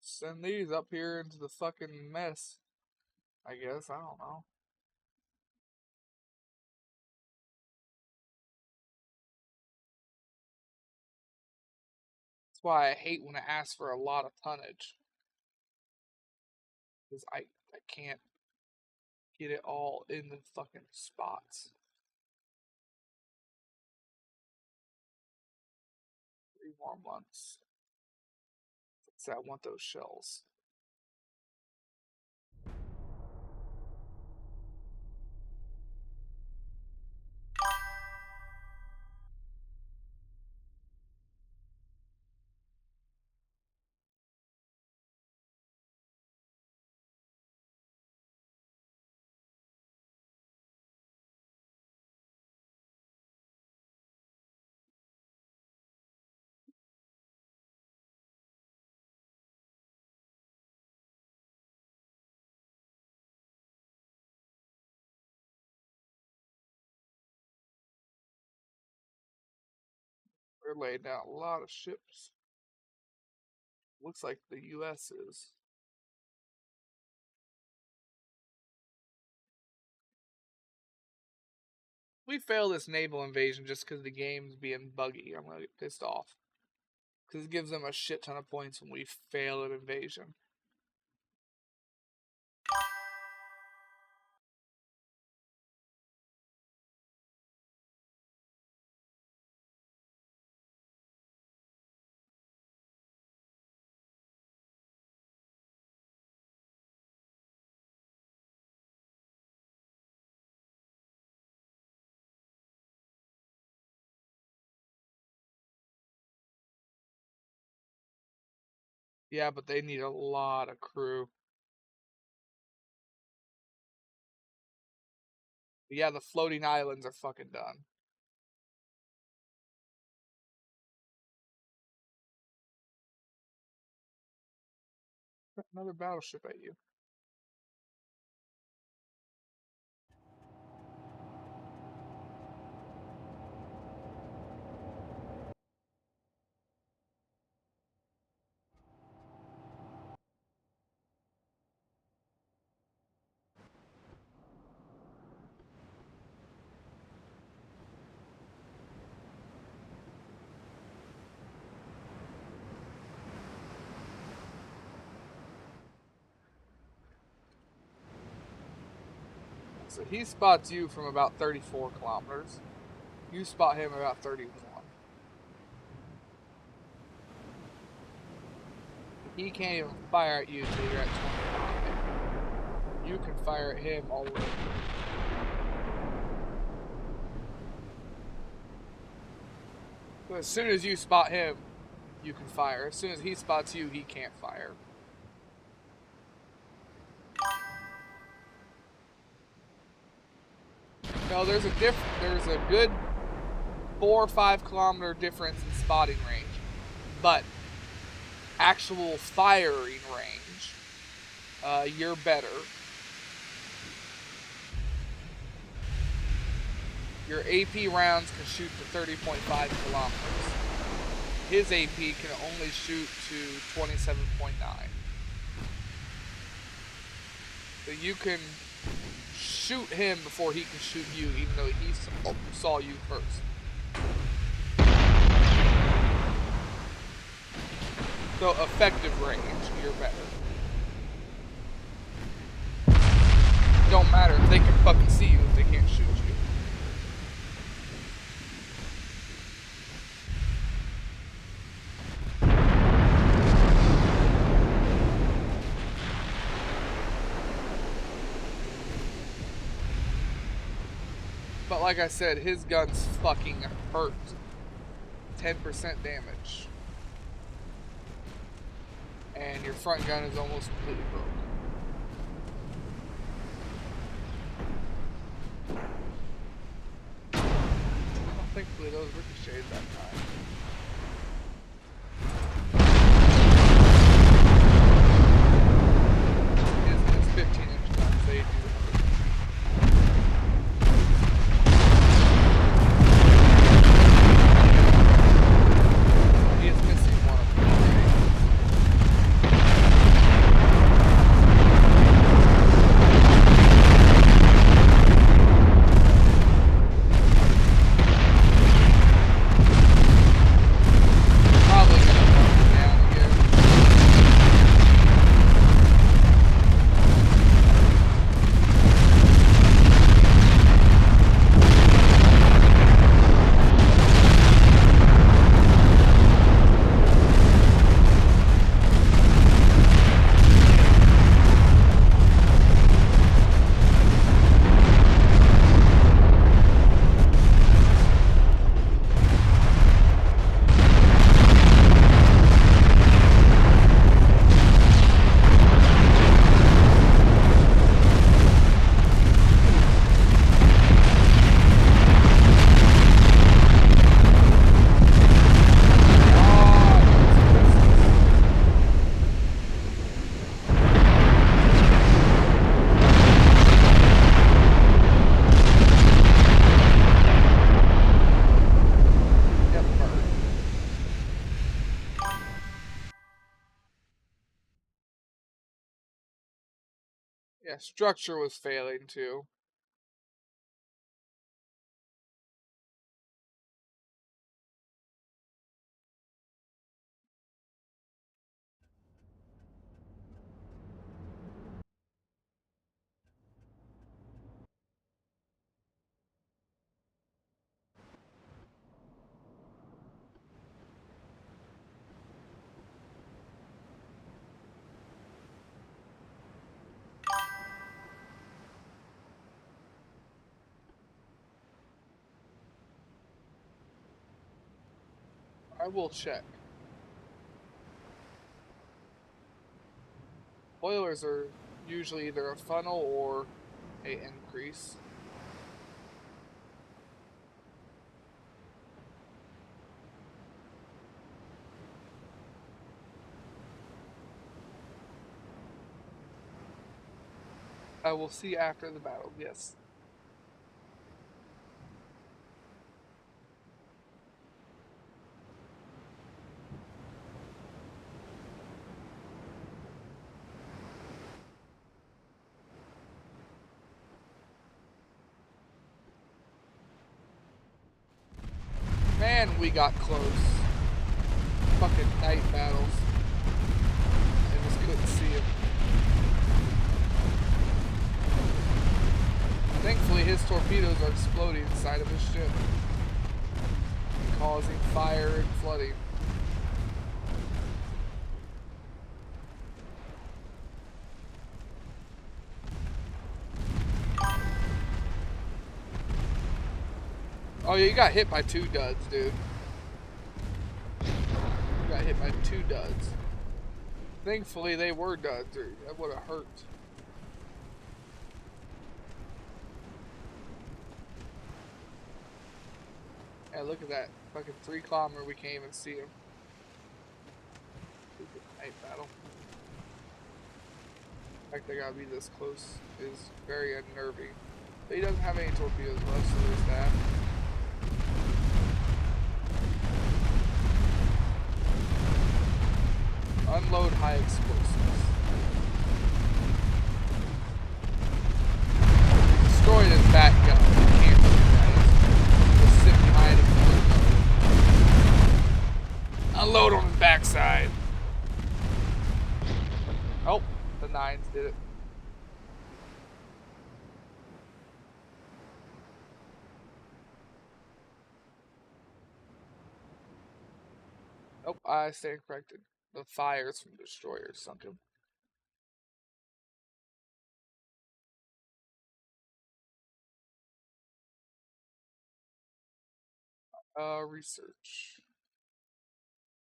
Send these up here into the fucking mess. I guess, I don't know. That's why I hate when it asks for a lot of tonnage. Because I can't get it all in the fucking spots. 3 more months. So I want those shells. They're laying down a lot of ships. Looks like the US is. We fail this naval invasion just because the game's being buggy. I'm gonna get pissed off. Because it gives them a shit ton of points when we fail an invasion. Yeah, but they need a lot of crew. But yeah, the floating islands are fucking done. Another battleship at you. So he spots you from about 34 kilometers. You spot him about 31. He can't even fire at you until you're at 20. You can fire at him all the way. So as soon as you spot him, you can fire. As soon as he spots you, he can't fire. No, there's a good 4 or 5 kilometer difference in spotting range, but actual firing range, you're better. Your AP rounds can shoot to 30.5 kilometers. His AP can only shoot to 27.9. So you can shoot him before he can shoot you, even though he saw you first. So effective range, you're better. Don't matter if they can fucking see you if they can't shoot you. But like I said, his guns fucking hurt. 10% damage. And your front gun is almost completely broken. Thankfully those ricocheted that time. It's 15-inch guns, they do hurt. He is missing one of them. Yeah, structure was failing too. I will check. Boilers are usually either a funnel or a increase. I will see after the battle, yes. Man, we got close. Fucking night battles. I just couldn't see him. Thankfully, his torpedoes are exploding inside of his ship, causing fire and flooding. Oh yeah, you got hit by 2 duds, dude. You got hit by 2 duds. Thankfully, they were duds, or that would have hurt. Yeah, look at that. Fucking 3 kilometer, we can't even see him. Stupid night battle. The fact they gotta be this close is very unnerving. But he doesn't have any torpedoes left, so there's that. Unload high explosives. He destroyed his back gun. You can't shoot that. Just sit behind him and unload on his backside. Oh, the 9s did it. Nope, I stand corrected. The fires from destroyers sunk him. Research.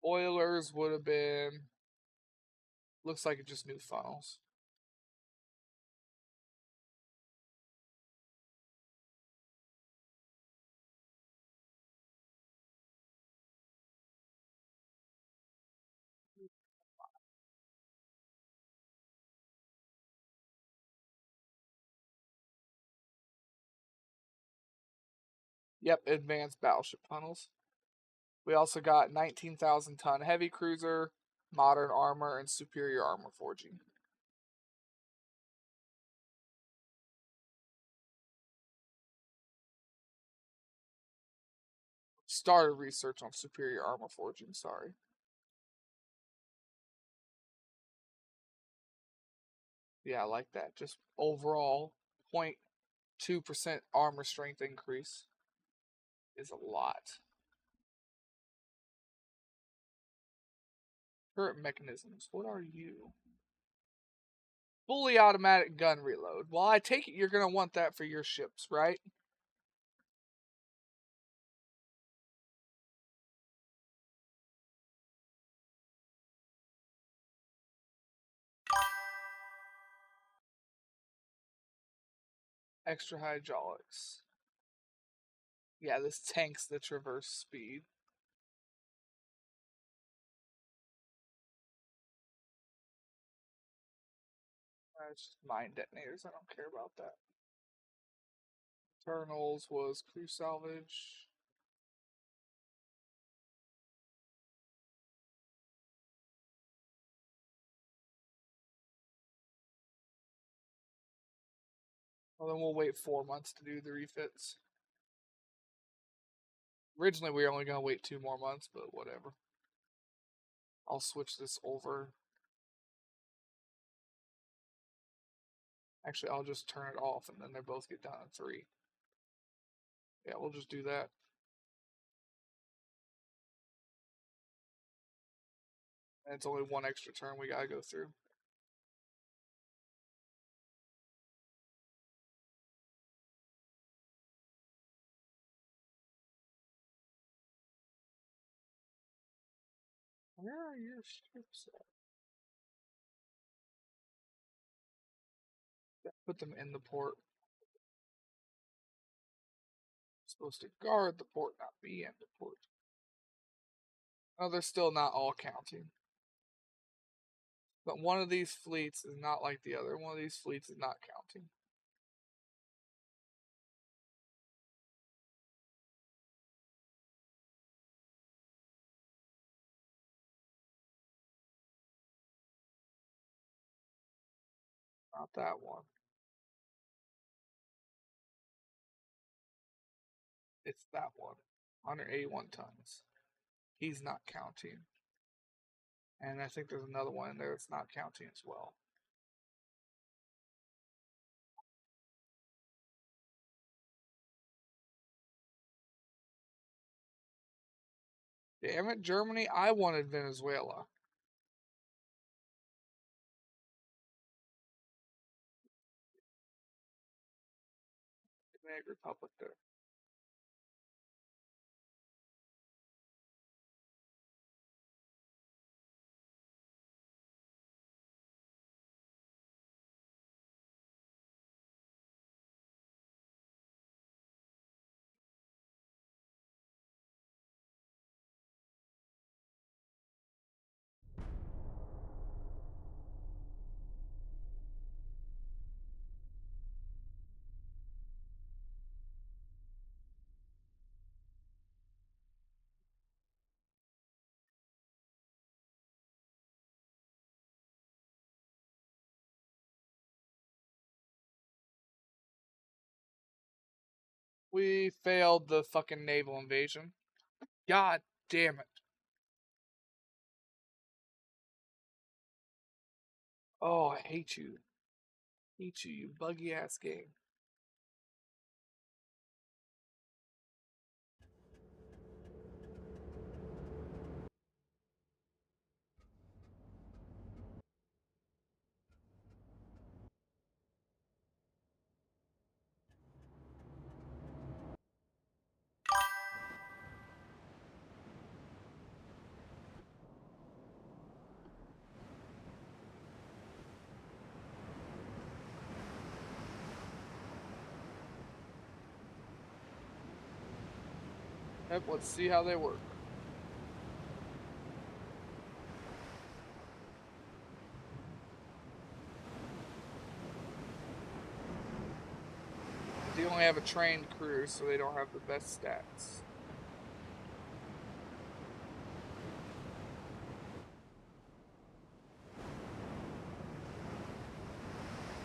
Oilers would have been. Looks like it just new funnels. Yep, advanced battleship funnels. We also got 19,000 ton heavy cruiser, modern armor, and superior armor forging. Started research on superior armor forging, sorry. Yeah, I like that. Just overall 0.2% armor strength increase is a lot. Current mechanisms, what are you? Fully automatic gun reload. Well, I take it you're going to want that for your ships, right? Extra hydraulics. Yeah, this tanks the traverse speed. It's just mine detonators. I don't care about that. Internals was crew salvage. Well, then we'll wait 4 months to do the refits. Originally, we were only going to wait 2 more months, but whatever. I'll switch this over. Actually, I'll just turn it off, and then they both get done in 3. Yeah, we'll just do that. And it's only 1 extra turn we gotta go through. Where are your ships at? Put them in the port. Supposed to guard the port, not be in the port. Oh, they're still not all counting. But one of these fleets is not like the other. One of these fleets is not counting. Not that one. It's that one. 181 tons. He's not counting. And I think there's another one in there that's not counting as well. Damn it, Germany, I wanted Venezuela. Dominican Republic there. We failed the fucking naval invasion. God damn it. Oh, I hate you. Hate you, you buggy ass game. Yep, let's see how they work. They only have a trained crew, so they don't have the best stats.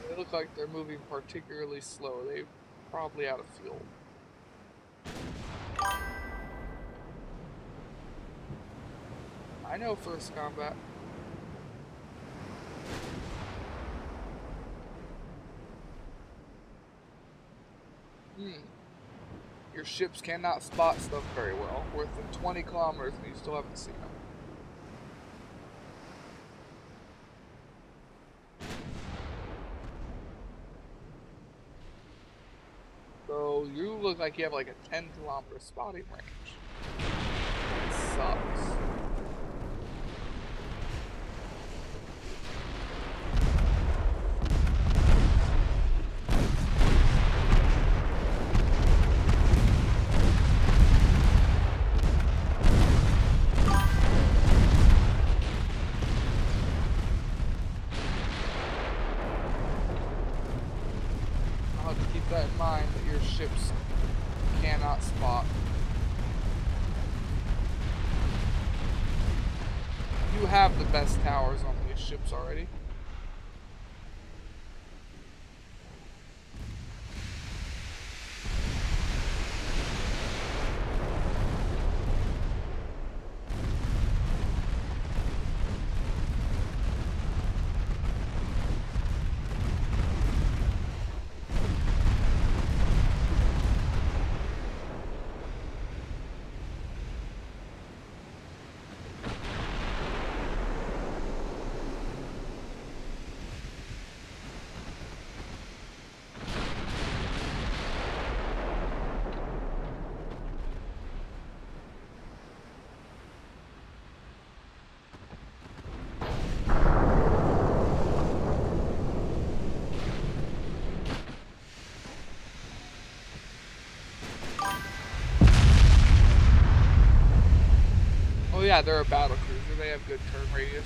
They look like they're moving particularly slow. They're probably out of fuel. I know first combat. Your ships cannot spot stuff very well. We're within 20 kilometers and you still haven't seen them. So you look like you have like a 10-kilometer spotting range. It sucks. That in mind that your ships cannot spot. You have the best towers on these ships already. yeah, they're a battle cruiser. They have good turn radius.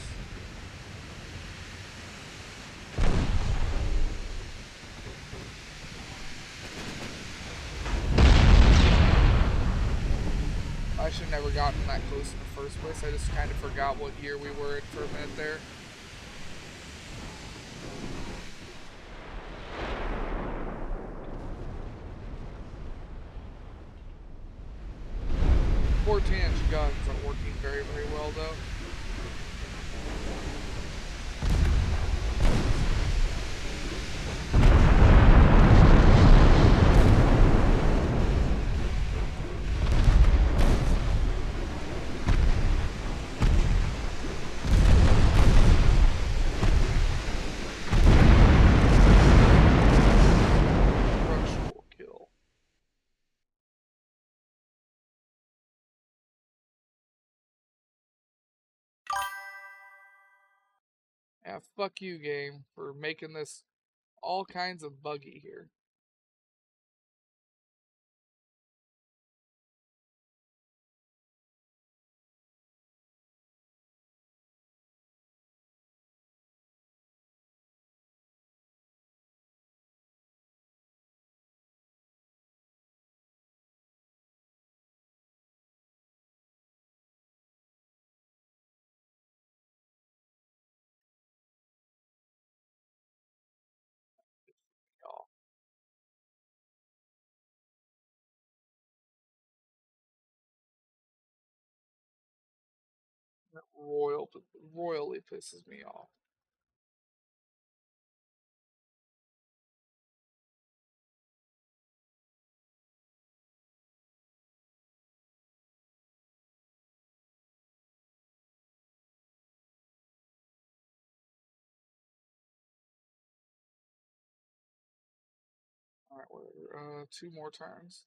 I should have never gotten that close in the first place. I just kind of forgot what year we were in for a minute there. .14-inch guns are working very, very well, though. Structural kill. Yeah, fuck you, game, for making this all kinds of buggy here. Y'all. That royally pisses me off. Alright, whatever. 2 more turns.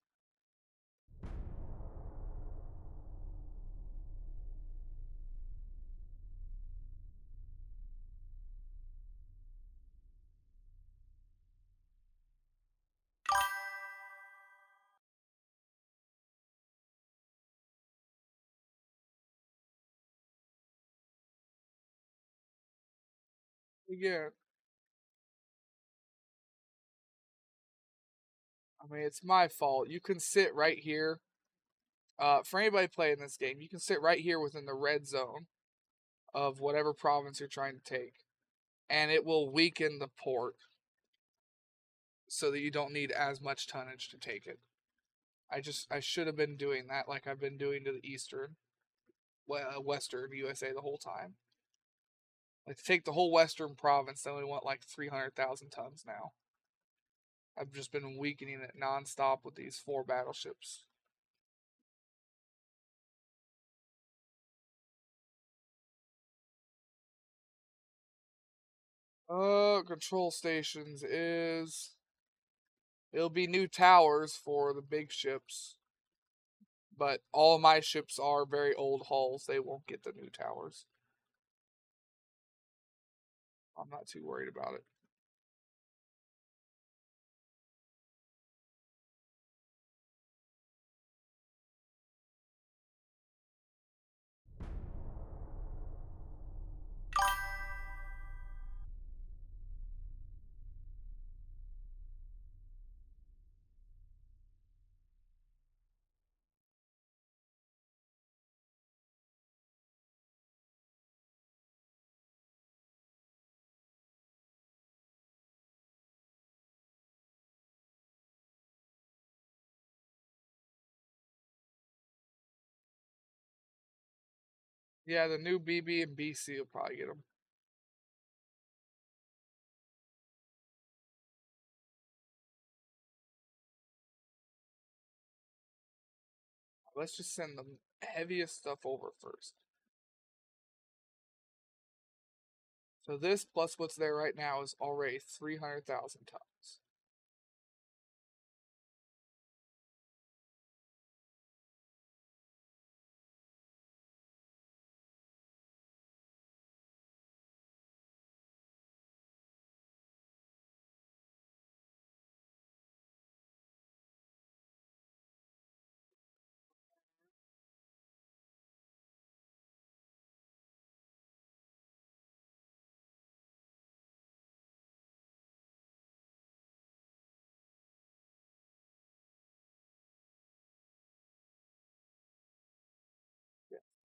Again, I mean, it's my fault. You can sit right here. For anybody playing this game, you can sit right here within the red zone of whatever province you're trying to take, and it will weaken the port so that you don't need as much tonnage to take it. I should have been doing that like I've been doing to the western USA the whole time. Like to take the whole western province, they only want like 300,000 tons now. I've just been weakening it nonstop with these 4 battleships. Control stations is... It'll be new towers for the big ships. But all of my ships are very old hulls. They won't get the new towers. I'm not too worried about it. Yeah, the new BB and BC will probably get them. Let's just send the heaviest stuff over first. So this plus what's there right now is already 300,000 tons.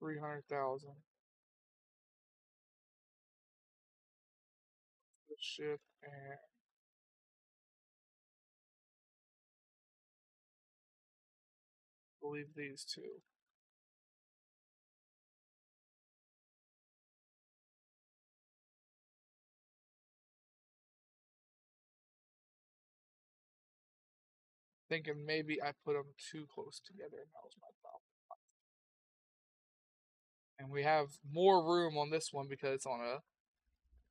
300,000. The ship and I believe these two. Thinking maybe I put them too close together, and that was my problem. And we have more room on this one because it's on a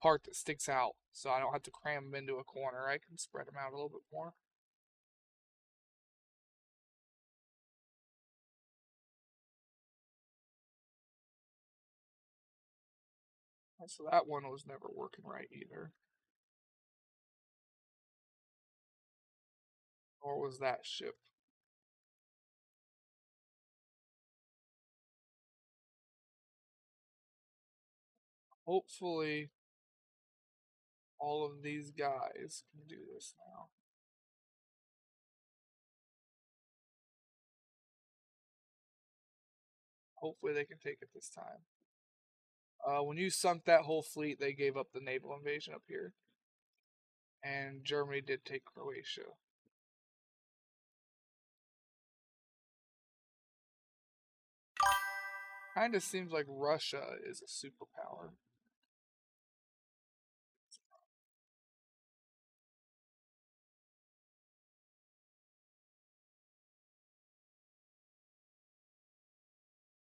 part that sticks out, so I don't have to cram them into a corner. I can spread them out a little bit more. So that one was never working right either. Or was that ship? Hopefully all of these guys can do this now. Hopefully they can take it this time. When you sunk that whole fleet, they gave up the naval invasion up here. And Germany did take Croatia. Kind of seems like Russia is a superpower.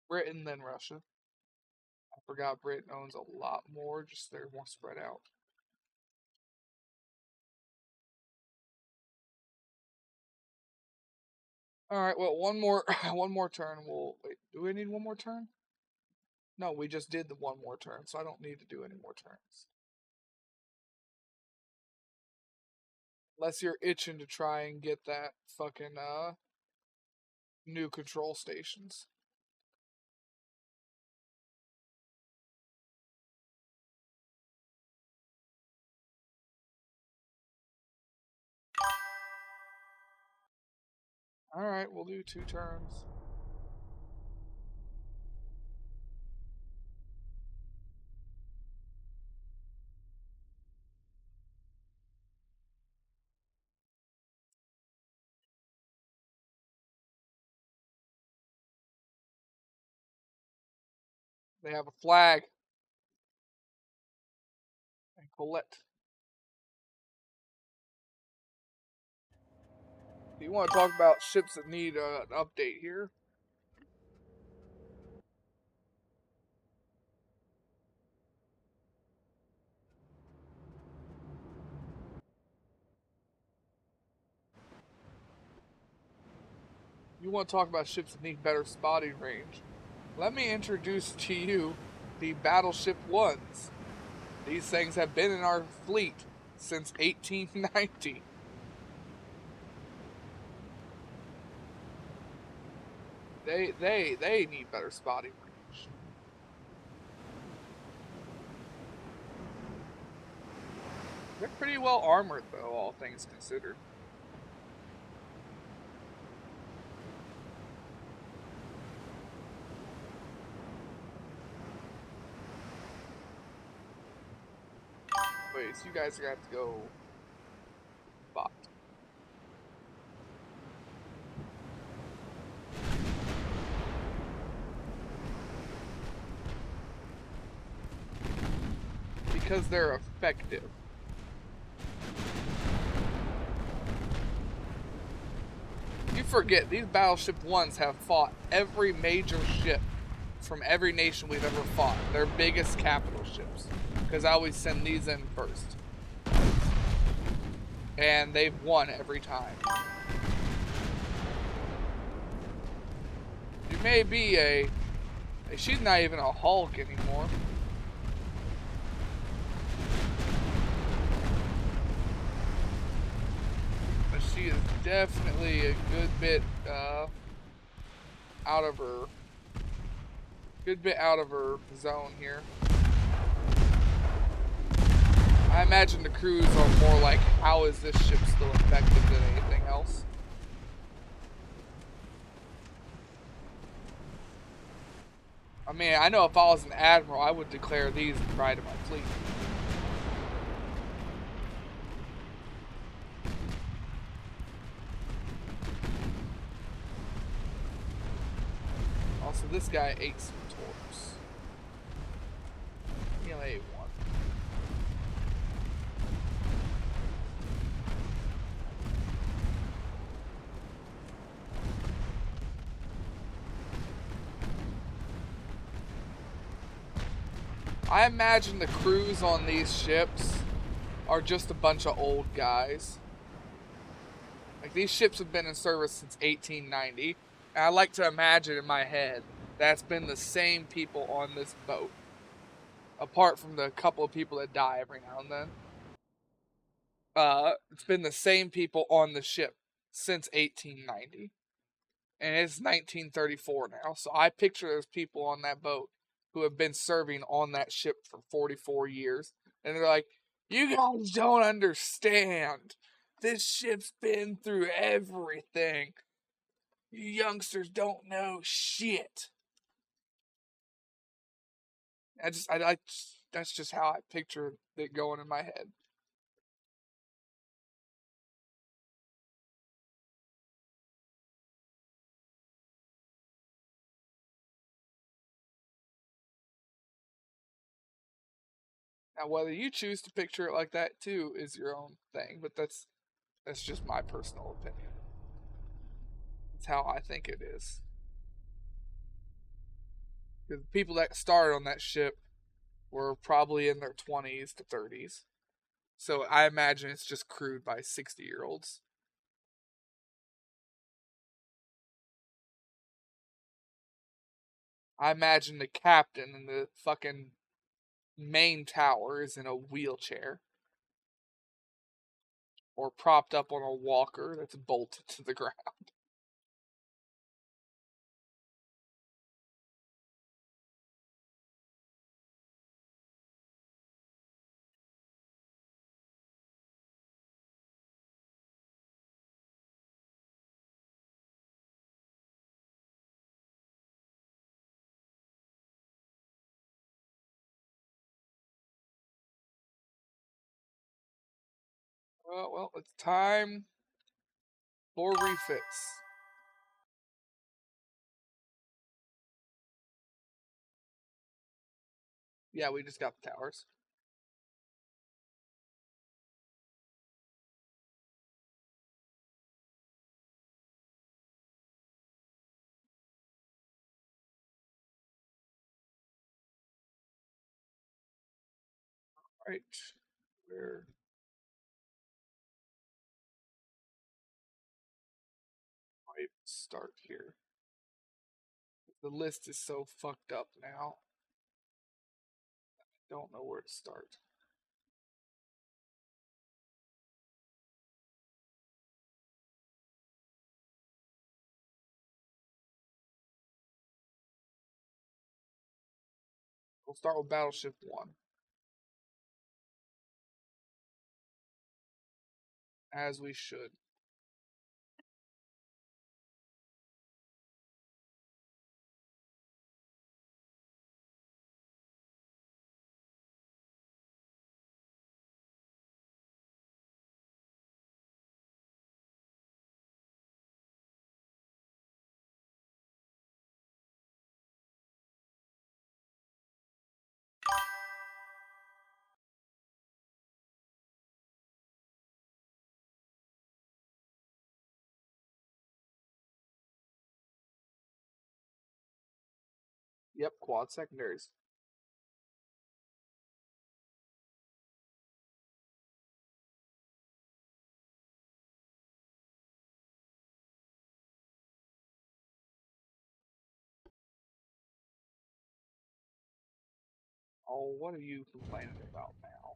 Britain than Russia. I forgot Britain owns a lot more, just they're more spread out. All right, well, one more turn. We'll wait. Do we need one more turn? No, we just did the one more turn, so I don't need to do any more turns. Unless you're itching to try and get that fucking new control stations. All right, we'll do 2 turns. They have a flag. And Colette. Do you want to talk about ships that need an update here? You want to talk about ships that need better spotting range? Let me introduce to you the Battleship 1s. These things have been in our fleet since 1890. They need better spotting range. They're pretty well armored though, all things considered. Wait, so you guys are gonna have to go bot. Because they're effective. You forget, these Battleship 1s have fought every major ship from every nation we've ever fought. Their biggest capital ships. Because I always send these in first. And they've won every time. You may be she's not even a Hulk anymore. But she is definitely a good bit out of her zone here. I imagine the crews are more like, how is this ship still effective than anything else? I mean, I know if I was an admiral, I would declare these the pride of my fleet. Also, this guy ate some torps. He only ate one. I imagine the crews on these ships are just a bunch of old guys. Like, these ships have been in service since 1890. And I like to imagine in my head that's been the same people on this boat. Apart from the couple of people that die every now and then. It's been the same people on the ship since 1890. And it's 1934 now. So I picture those people on that boat who have been serving on that ship for 44 years. And they're like, you guys don't understand. This ship's been through everything. You youngsters don't know shit. That's just how I picture it going in my head. Now, whether you choose to picture it like that too is your own thing, but that's just my personal opinion. It's how I think it is. Because the people that started on that ship were probably in their 20s to 30s. So I imagine it's just crewed by 60-year-olds. I imagine the captain in the fucking main tower is in a wheelchair. Or propped up on a walker that's bolted to the ground. Well, it's time for refits. Yeah, we just got the towers. Right. Where do I start here? The list is so fucked up now. I don't know where to start. We'll start with Battleship 1. As we should. Yep, quad secondaries. Oh, what are you complaining about now?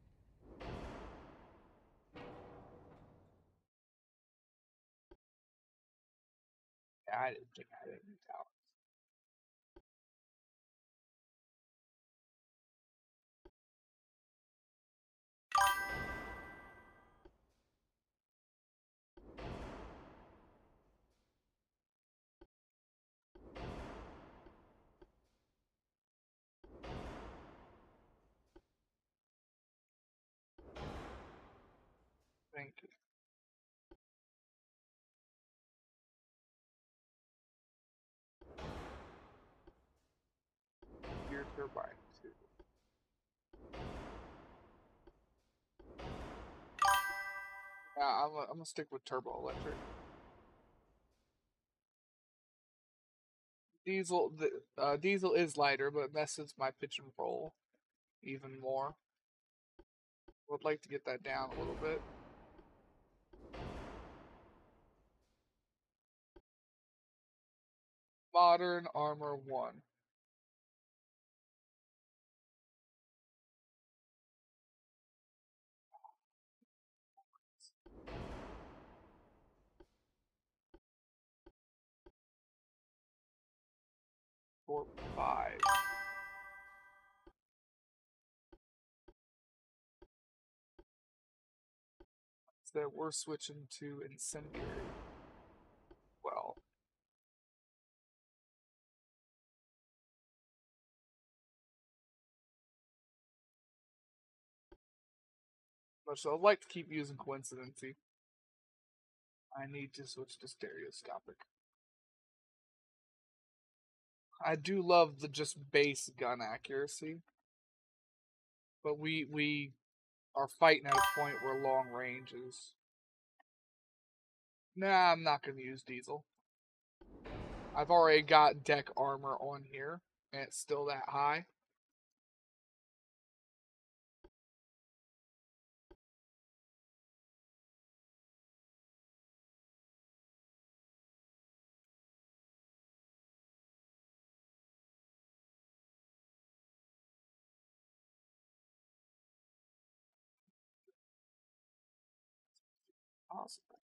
Yeah, I didn't think I didn't tell. Thank you. Gear turbine 2. Yeah, I'm gonna stick with turbo electric. Diesel is lighter, but it messes my pitch and roll even more. Would like to get that down a little bit. Modern armor 1. Or 5. So we're switching to incendiary. Well, much I'd like to keep using coincidency. I need to switch to stereoscopic. I do love the just base gun accuracy, but we are fighting at a point where long range is. Nah, I'm not gonna use diesel. I've already got deck armor on here, and it's still that high. Possible.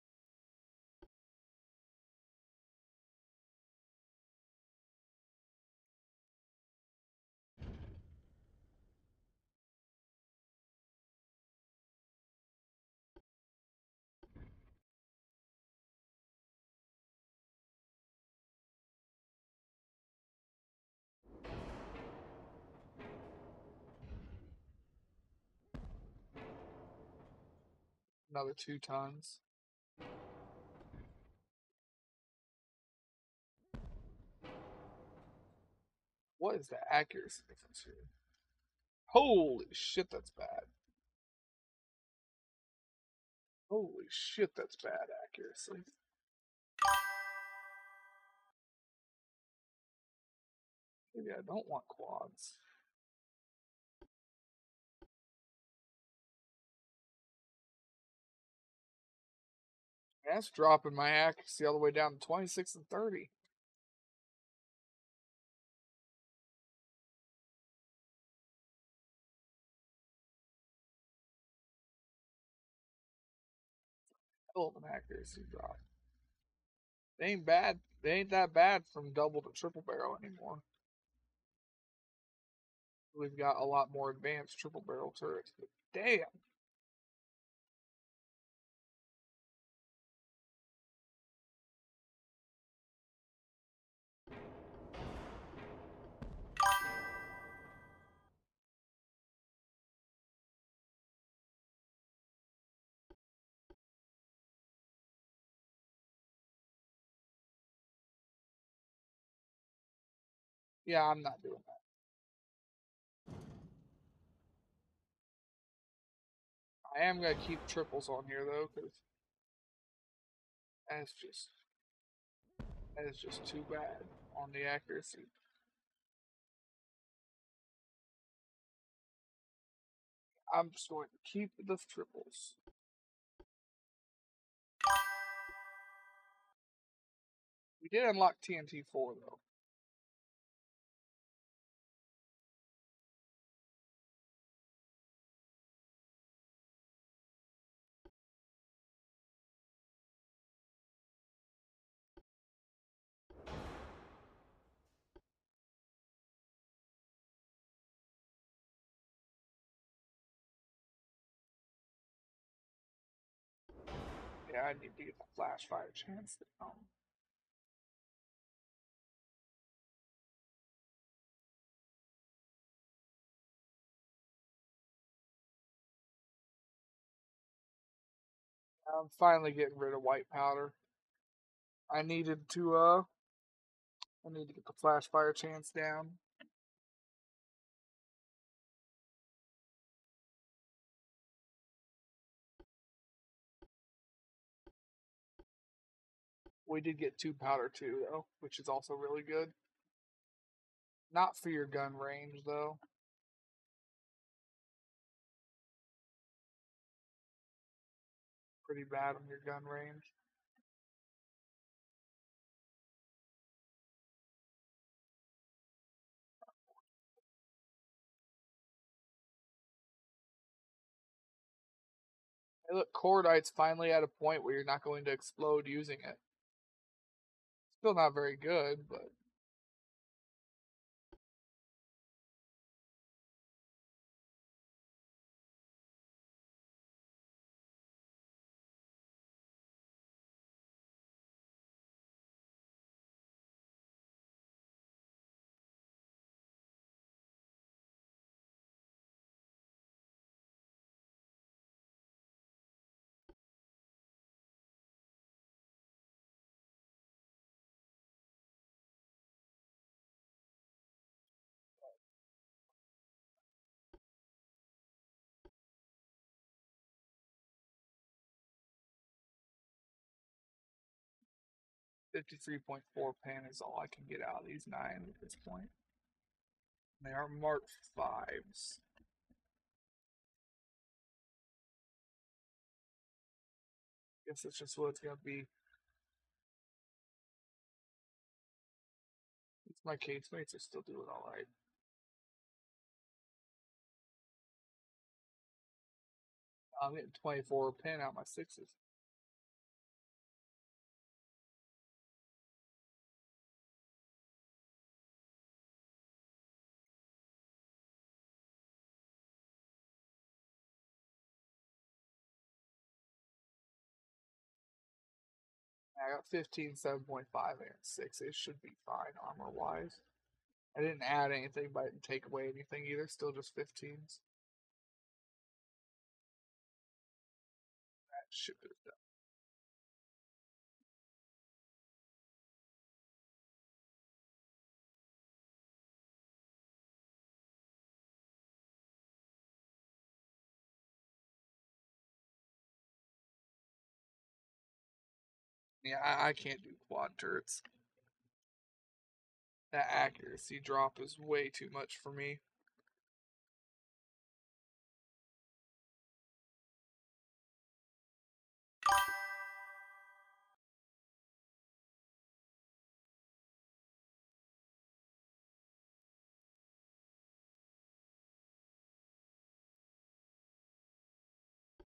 Another 2 tons. What is the accuracy difference here? Holy shit, that's bad. Holy shit, that's bad accuracy. Maybe I don't want quads. That's dropping my accuracy all the way down to 26 and 30. Hell of an accuracy drop. They ain't bad. They ain't that bad from double to triple barrel anymore. We've got a lot more advanced triple barrel turrets, but damn. Yeah, I'm not doing that. I am gonna keep triples on here though, because that's just that is just too bad on the accuracy. I'm just going to keep the triples. We did unlock TNT4 though. Yeah, I need to get the flash fire chance down. I'm finally getting rid of white powder. I needed to I need to get the flash fire chance down. We did get 2 powder too though, which is also really good. Not for your gun range though. Pretty bad on your gun range. Hey, look, cordite's finally at a point where you're not going to explode using it. Still not very good, but 53.4 pen is all I can get out of these 9 at this point. They are Mark 5s. Guess that's just what it's gonna be. My casemates are still doing alright. I'm getting 24 pen out my 6s. I got 15, 7.5, and 6. It should be fine armor wise. I didn't add anything, but I didn't take away anything either. Still just 15s. That should be done. Yeah, I can't do quad turrets. That accuracy drop is way too much for me.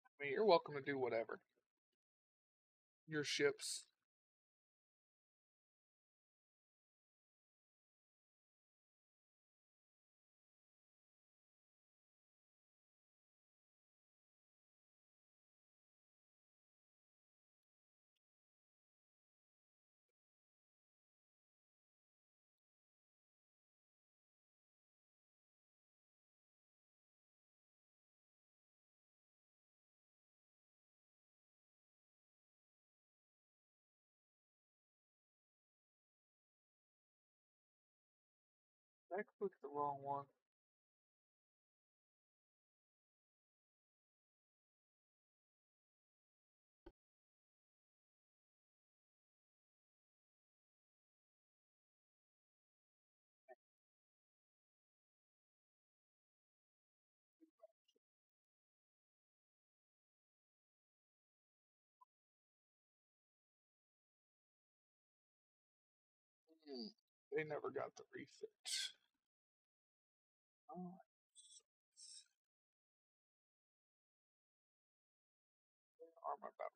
I mean, you're welcome to do whatever. Your ships. I clicked the wrong one. They never got the refit. Oh, armor battle.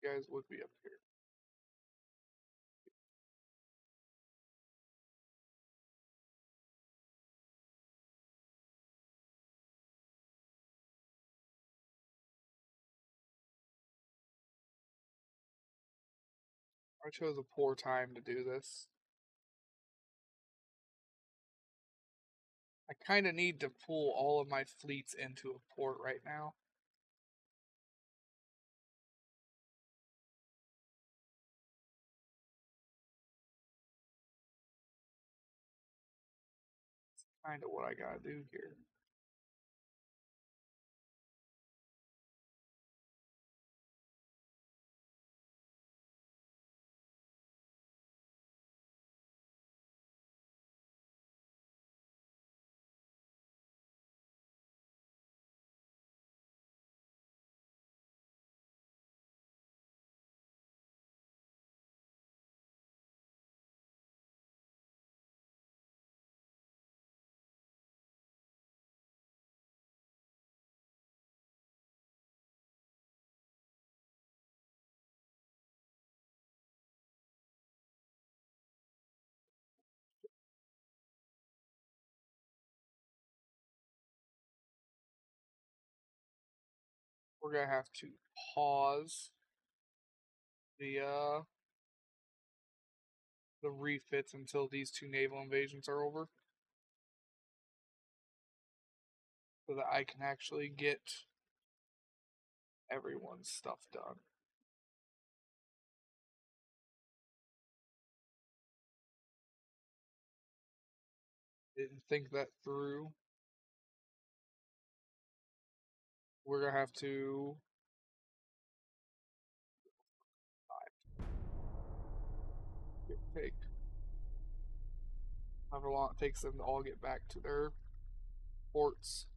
You guys would be up here. I chose a poor time to do this. I kind of need to pull all of my fleets into a port right now. That's kind of what I gotta do here. We're gonna have to pause the refits until these 2 naval invasions are over, so that I can actually get everyone's stuff done. Didn't think that through. We're gonna have to take however long it takes them to all get back to their ports.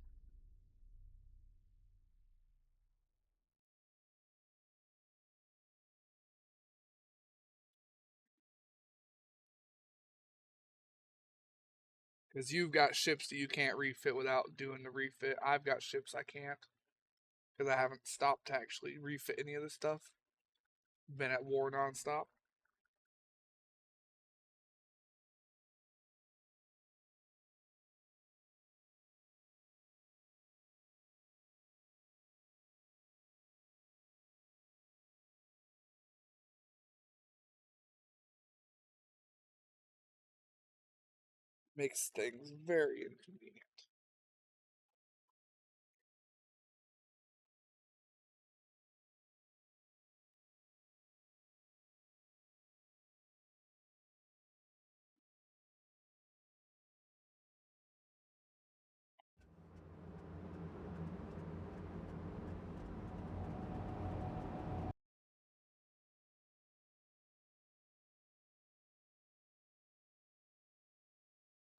Because you've got ships that you can't refit without doing the refit. I've got ships I can't. Because I haven't stopped to actually refit any of this stuff. Been at war nonstop. Makes things very inconvenient.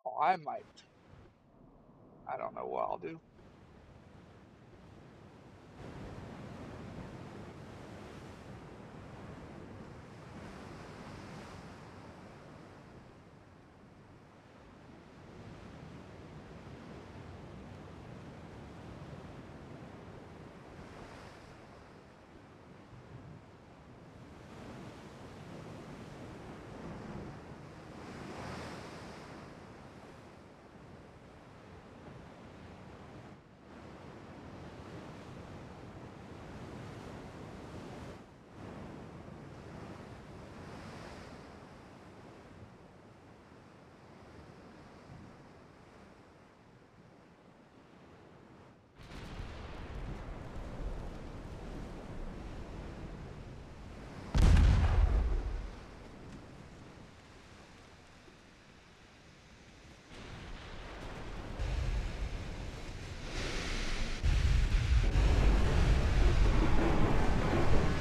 Oh, I might. I don't know what I'll do.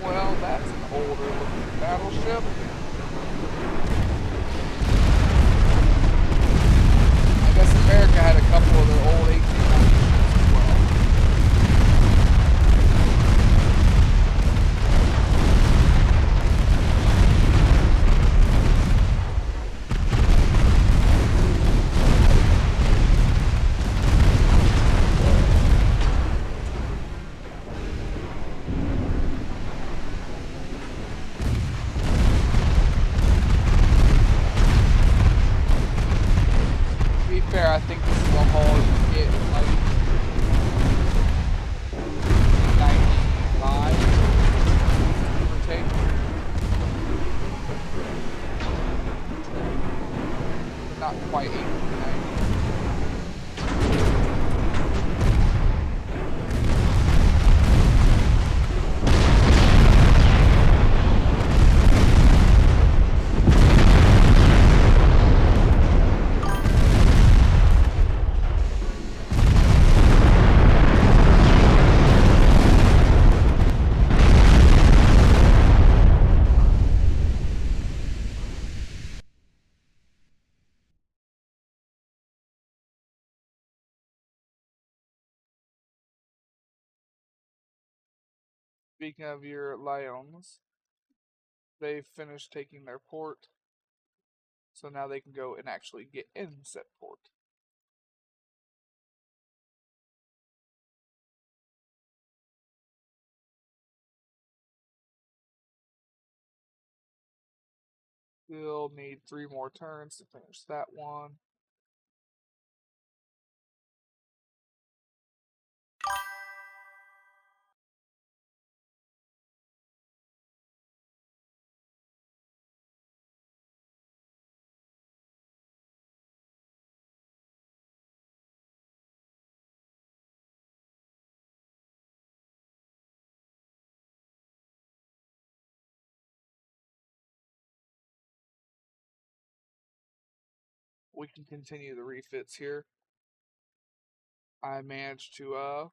Well, that's an older looking battleship. I guess America had a couple of their old 1800 ships as well. I think this is a haul you get in like 95, give or take. Not quite 1890. Speaking of your Lions, they finished taking their port. So now they can go and actually get in set port. Still need 3 more turns to finish that one. We can continue the refits here. I managed to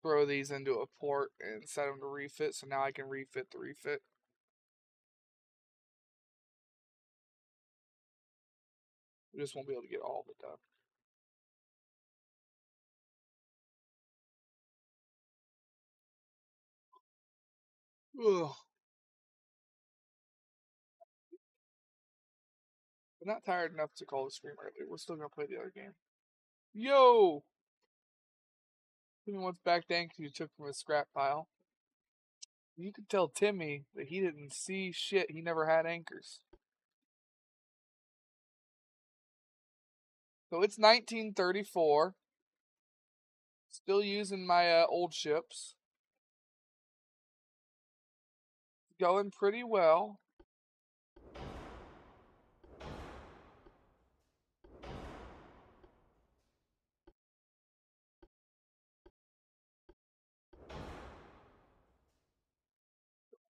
throw these into a port and set them to refit, so now I can refit the refit. We just won't be able to get all of it done. Ugh. I'm not tired enough to call the stream early. We're still gonna play the other game. Yo! Timmy wants back dank you took from his scrap pile. You could tell Timmy that he didn't see shit. He never had anchors. So it's 1934. Still using my old ships. Going pretty well.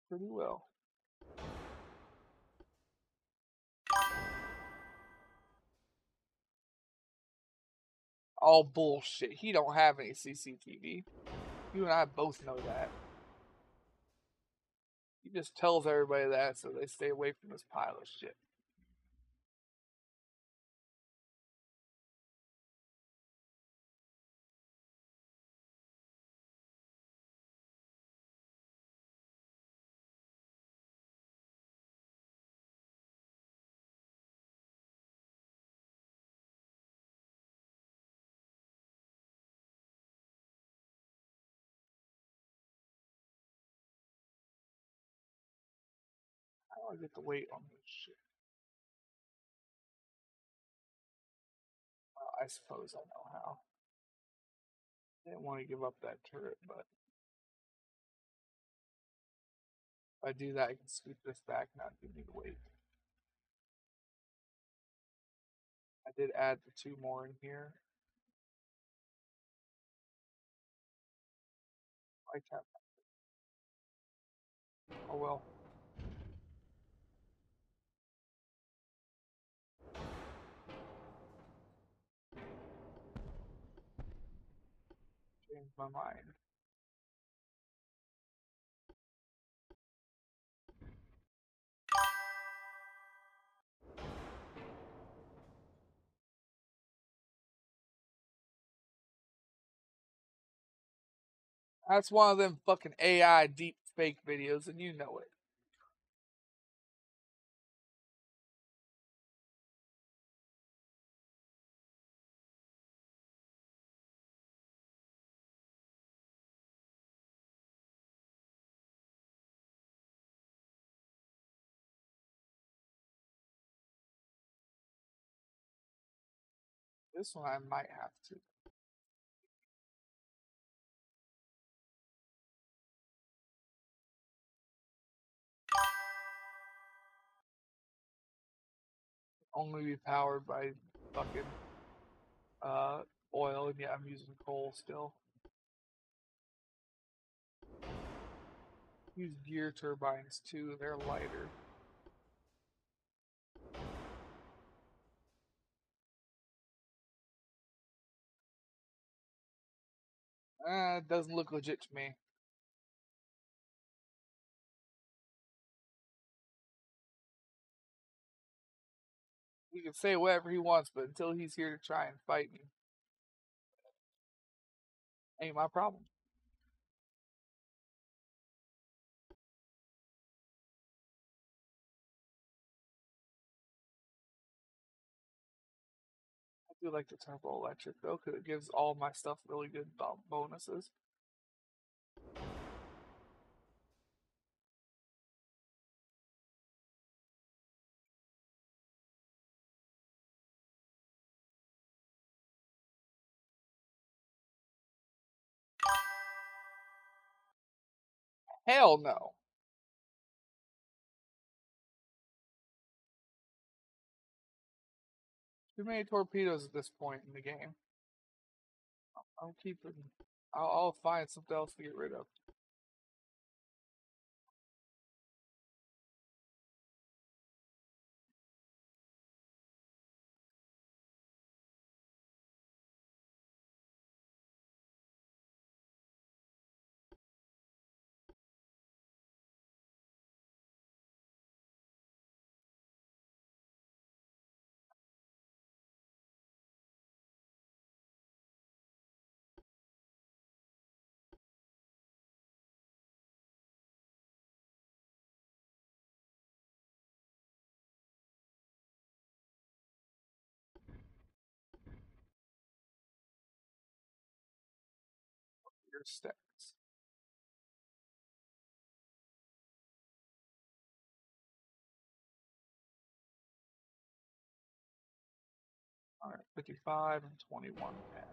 Pretty well. All bullshit. He don't have any CCTV. You and I both know that. He just tells everybody that so they stay away from this pile of shit. How do I get the weight on this shit? Well, I suppose I know how. I didn't want to give up that turret, but if I do that, I can scoop this back and not give me the weight. I did add the 2 more in here. I tap. Oh well. Changed my mind. That's one of them fucking AI deep fake videos, and you know it. This one I might have to. Only be powered by fucking oil, and yeah, I'm using coal still. Use gear turbines too, they're lighter. It doesn't look legit to me. He can say whatever he wants, but until he's here to try and fight me, ain't my problem. do like the turbo electric though, because it gives all my stuff really good bonuses. Hell no. Too many torpedoes at this point in the game. I'm keeping. I'll find something else to get rid of. Your stats. All right, 55 and 21 pen.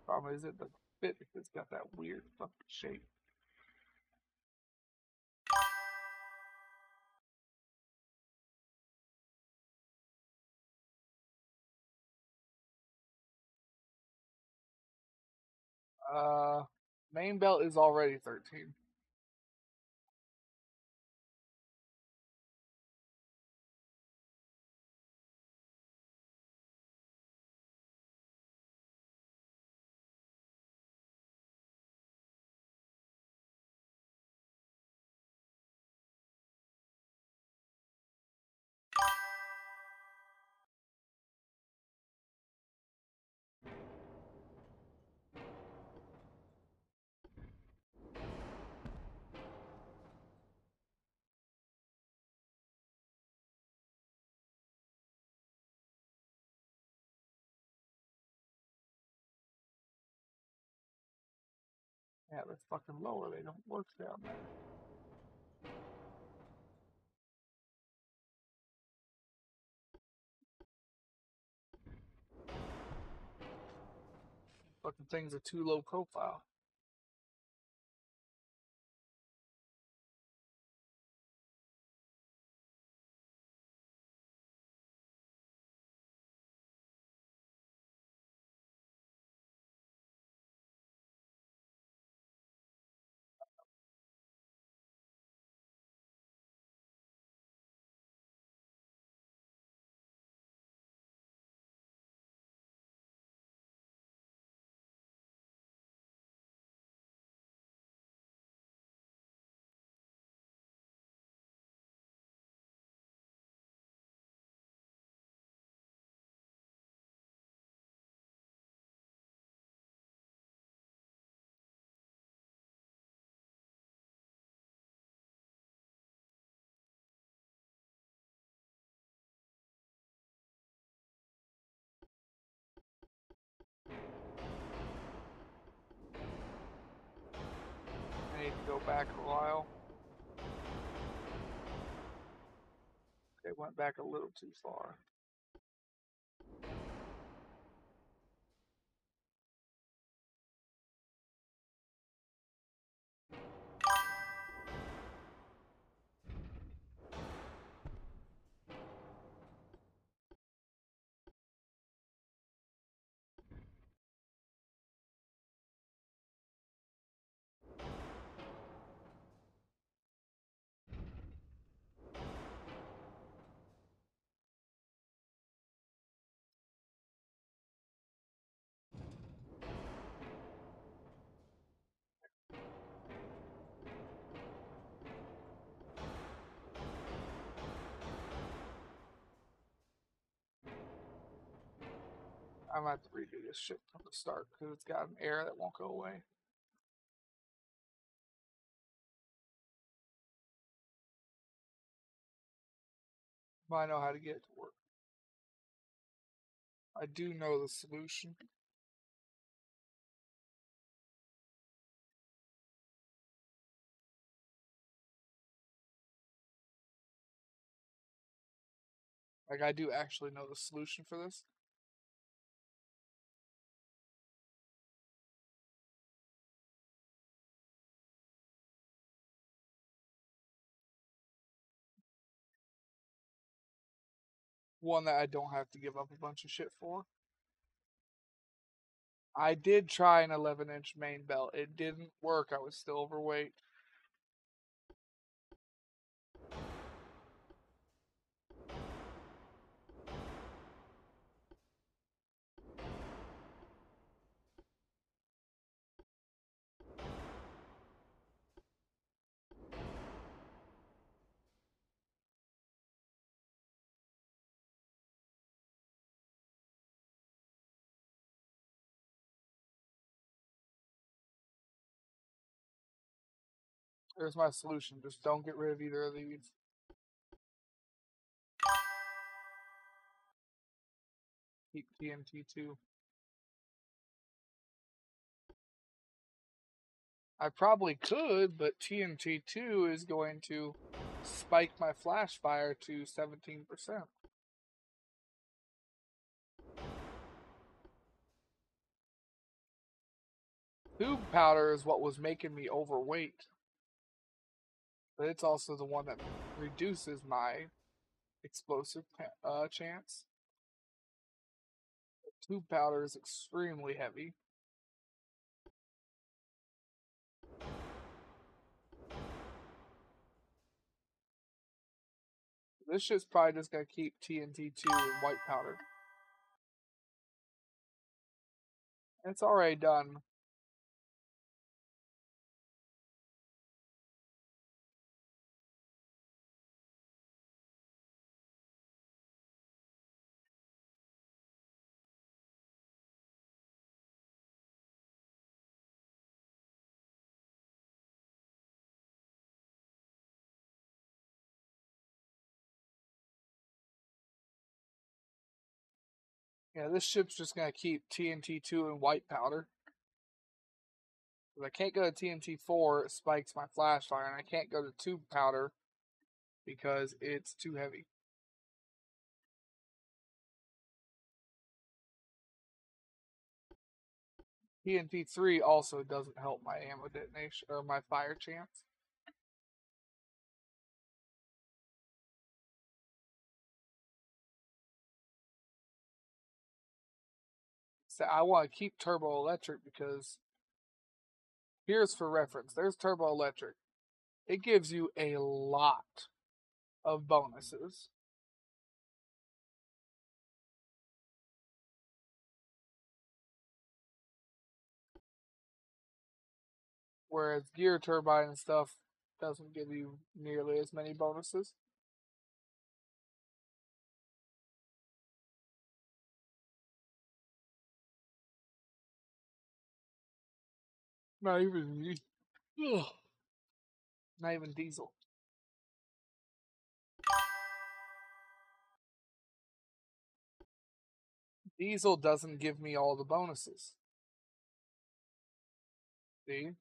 Problem is it doesn't fit because it's got that weird fucking shape. Main belt is already 13. Yeah, they're fucking lower. They don't work down there. Fucking things are too low profile. I need to go back a while. They went back a little too far. I'm gonna have to redo this shit from the start because it's got an error that won't go away. But I know how to get it to work. I do know the solution. Like, I do actually know the solution for this. One that I don't have to give up a bunch of shit for. I did try an 11-inch main belt. It didn't work. I was still overweight. There's my solution. Just don't get rid of either of these. Keep TNT2. I probably could, but TNT2 is going to spike my flash fire to 17%. Tube powder is what was making me overweight. But it's also the one that reduces my explosive chance. Tube powder is extremely heavy. This shit's probably just gonna keep TNT2 and white powder. It's already done. Yeah, this ship's just gonna keep TNT2 and white powder. I can't go to TNT4, it spikes my flash fire, and I can't go to tube powder because it's too heavy. TNT3 also doesn't help my ammo detonation or my fire chance. So I want to keep turbo electric because here's for reference. There's turbo electric. It gives you a lot of bonuses. Whereas gear turbine and stuff doesn't give you nearly as many bonuses. Not even ugh, not even diesel. Diesel doesn't give me all the bonuses. See?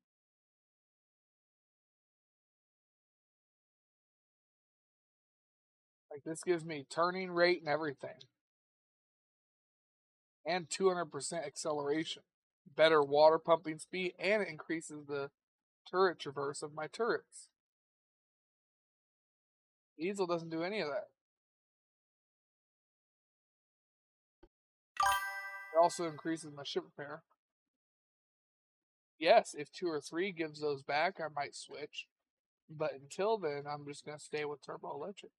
Like this gives me turning rate and everything. And 200% acceleration. Better water pumping speed, and it increases the turret traverse of my turrets. Diesel doesn't do any of that. It also increases my ship repair. Yes, if 2 or 3 gives those back, I might switch. But until then, I'm just going to stay with turbo electric.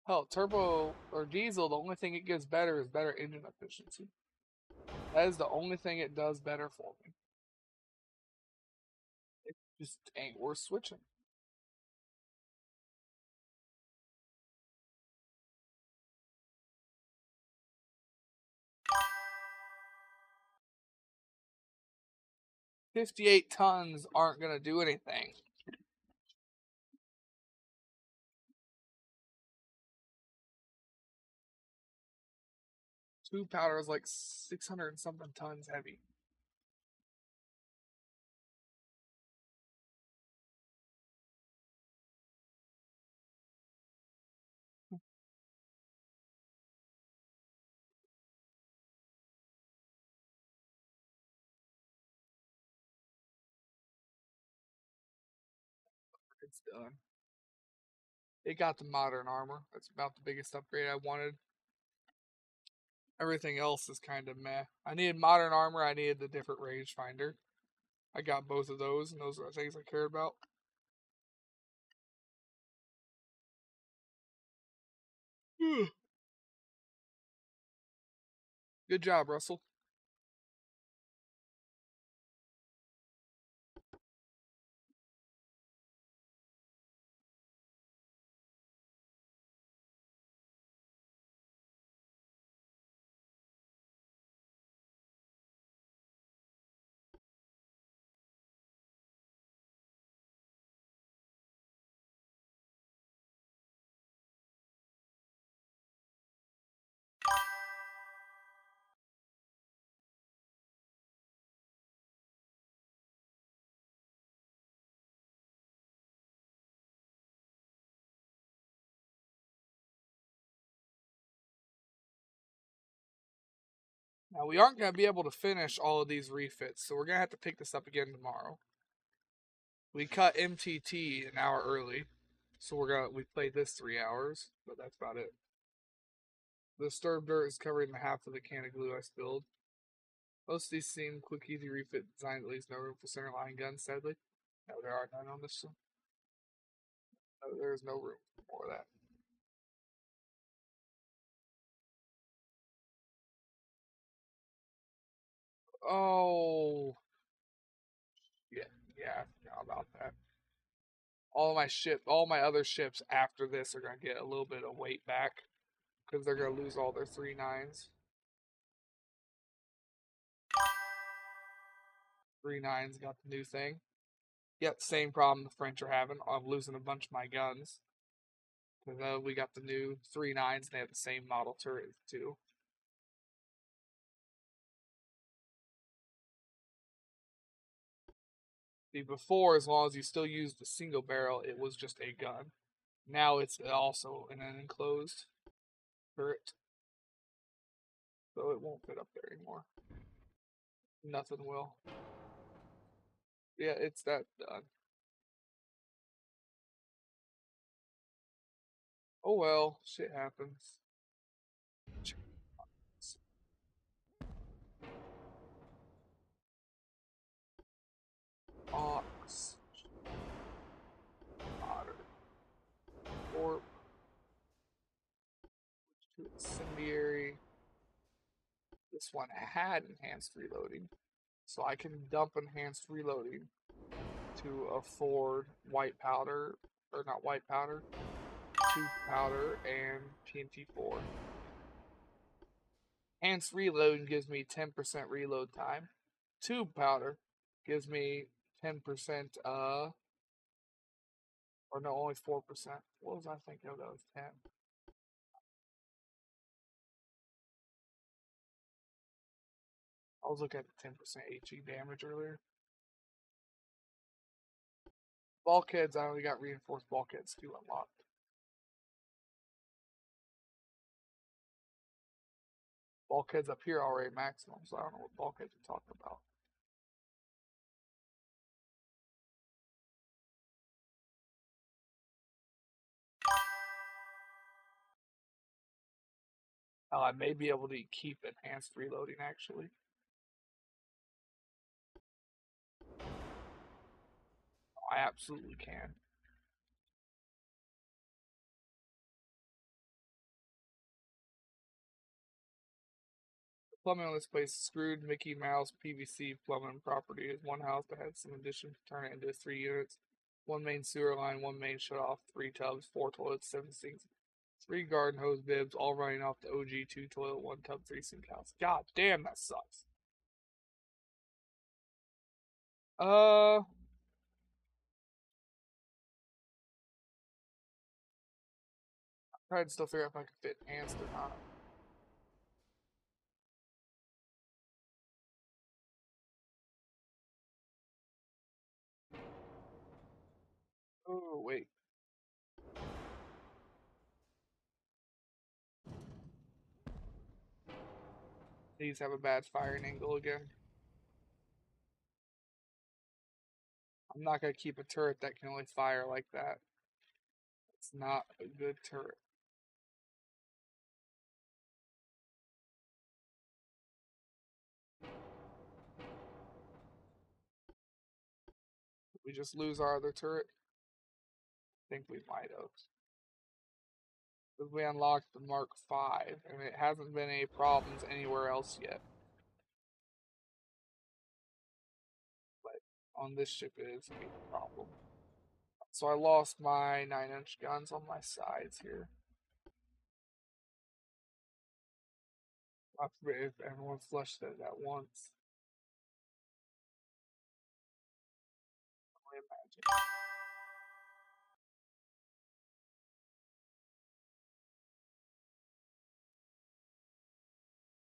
Hell, turbo or diesel, the only thing it gives better is better engine efficiency. That is the only thing it does better for me. It just ain't worth switching. 58 tons aren't going to do anything. Two powder is like 600 and something tons heavy. It's done. It got the modern armor. That's about the biggest upgrade I wanted. Everything else is kind of meh. I needed modern armor. I needed the different rangefinder. I got both of those, and those are the things I cared about. Good job, Russell. Now, we aren't going to be able to finish all of these refits, so we're going to have to pick this up again tomorrow. We cut MTT an hour early, so we played this 3 hours, but that's about it. The disturbed dirt is covering the half of the can of glue I spilled. Most of these seem quick, easy refit design, at least no room for center line guns, sadly. No, there are none on this one. No, there's no room for more of that. Oh, yeah, I forgot about that. All my other ships after this are gonna get a little bit of weight back because they're gonna lose all their 3-9s. 3-9s got the new thing. Yep, same problem the French are having. I'm losing a bunch of my guns. Because we got the new 3-9s and they have the same model turret too. See, before, as long as you still used the single barrel, it was just a gun. Now it's also in an enclosed turret. So it won't fit up there anymore. Nothing will. Yeah, it's that done. Oh well, shit happens. Ox. Otter. Orb. To incendiary. This one had enhanced reloading. So I can dump enhanced reloading to afford white powder, or not white powder, tube powder, and TNT4. Enhanced reloading gives me 10% reload time. Tube powder gives me 10%, or no, only 4%. What was I thinking of? That was 10. I was looking at the 10% HE damage earlier. Bulkheads, I only got reinforced bulkheads too unlocked. Bulkheads up here already maximum, so I don't know what bulkheads you're talking about. I may be able to keep enhanced reloading actually. I absolutely can. The plumbing on this place is screwed. Mickey Mouse PVC plumbing property is one house that had some addition to turn it into 3 units. One main sewer line, one main shut off, 3 tubs, 4 toilets, 7 sinks, 3 garden hose bibs, all running off the OG 2 toilet, 1 tub, 3 sink house. God damn, that sucks. Uh, trying to still figure out if I can fit ants or not. Oh, wait. These have a bad firing angle again. I'm not going to keep a turret that can only fire like that. It's not a good turret. Did we just lose our other turret? I think we might have. Because we unlocked the Mark V, and it hasn't been any problems anywhere else yet. But on this ship it is being a problem. So I lost my 9-inch guns on my sides here. If everyone flushed it at once. I imagine.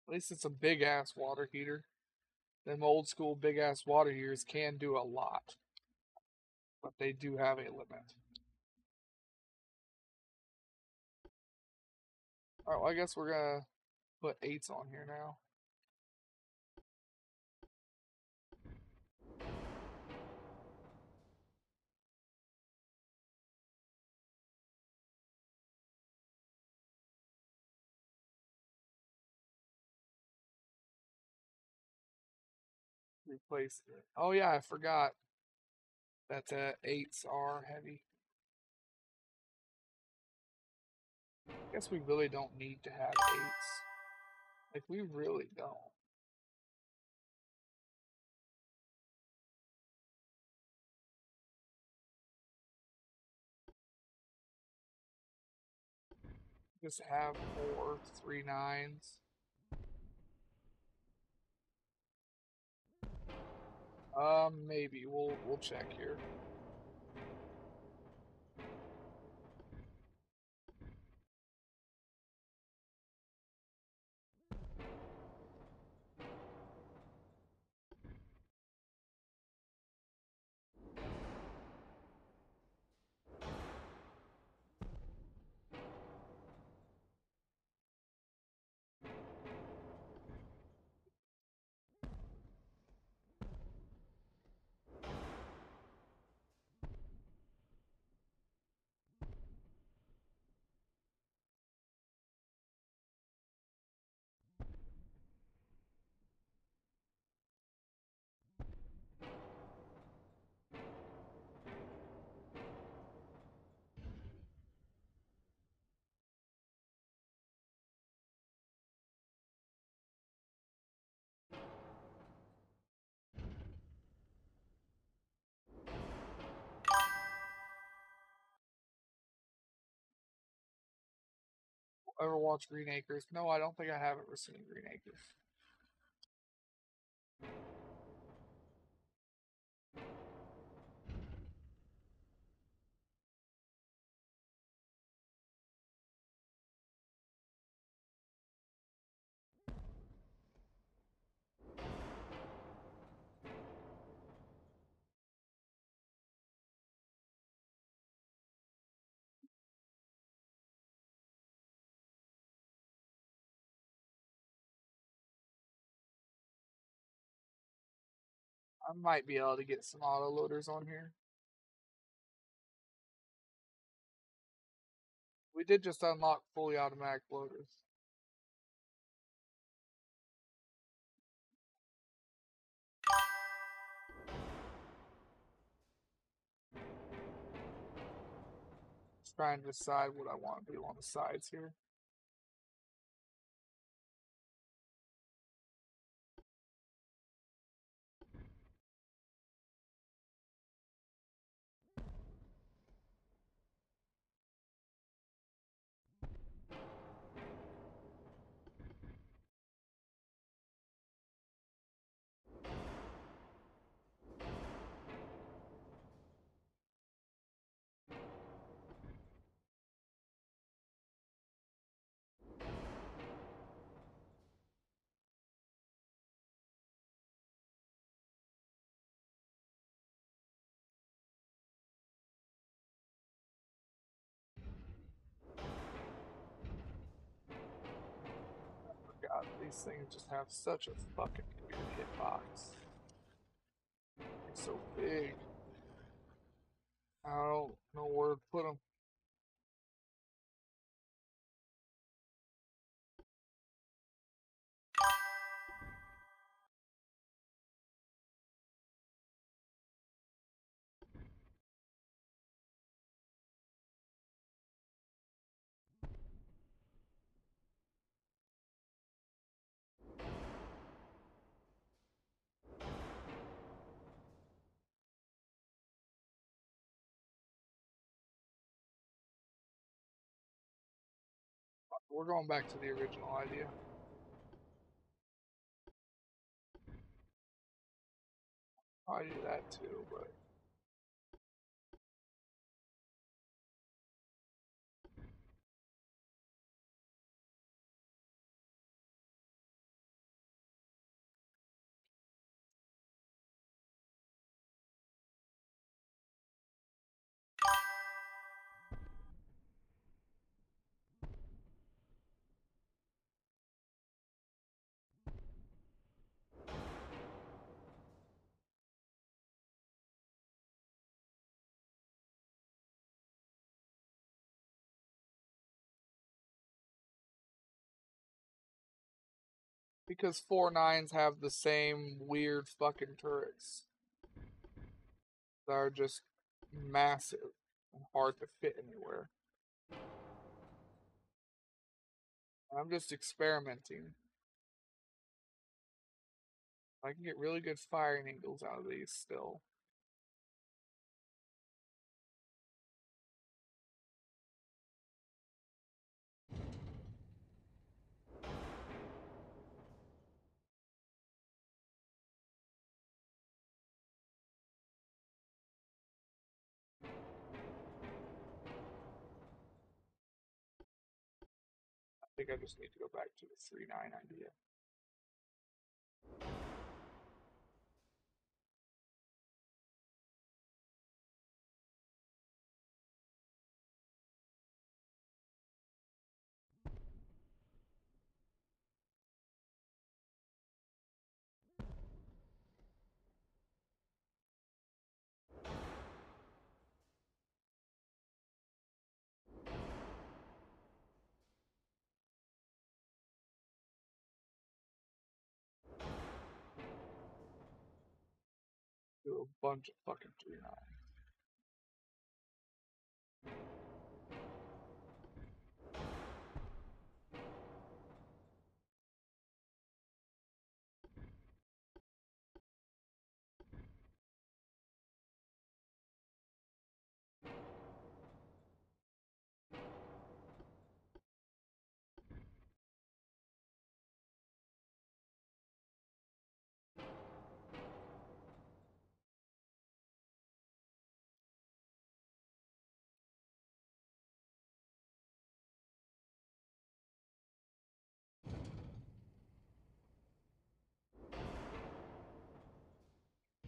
At least it's a big ass water heater. Them old school big ass water heaters can do a lot, but they do have a limit. Alright, well, I guess we're gonna put 8s on here now. Replace it. Oh yeah, I forgot that the 8s are heavy. I guess we really don't need to have 8s. Like, we really don't. Just have 4 3 9s. Maybe we'll check here. Ever watch Green Acres? No, I don't think I have ever seen Green Acres. I might be able to get some auto loaders on here. We did just unlock fully automatic loaders. Just trying to decide what I want to do on the sides here. God, these things just have such a fucking weird hitbox. They're so big. I don't know where to put them. We're going back to the original idea. I do that too, but because 4.9s have the same weird fucking turrets that are just massive and hard to fit anywhere. I'm just experimenting. I can get really good firing angles out of these still. I think I just need to go back to the 3.9 idea. Do a bunch of fucking 3.9.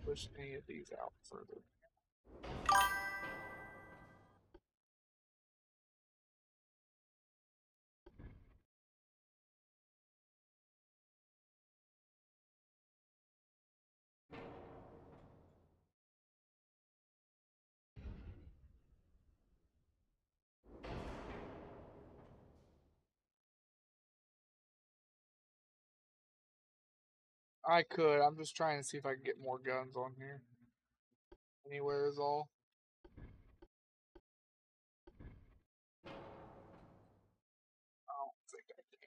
Push any of these out further. I could. I'm just trying to see if I can get more guns on here. Anywhere is all. I don't think I can.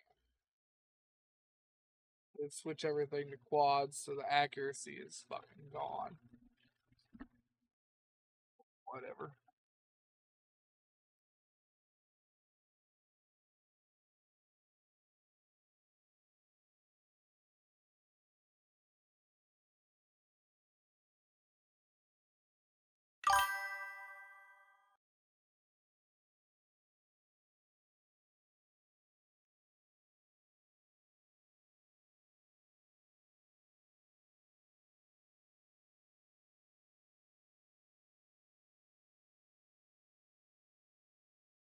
Let's switch everything to quads so the accuracy is fucking gone. Whatever.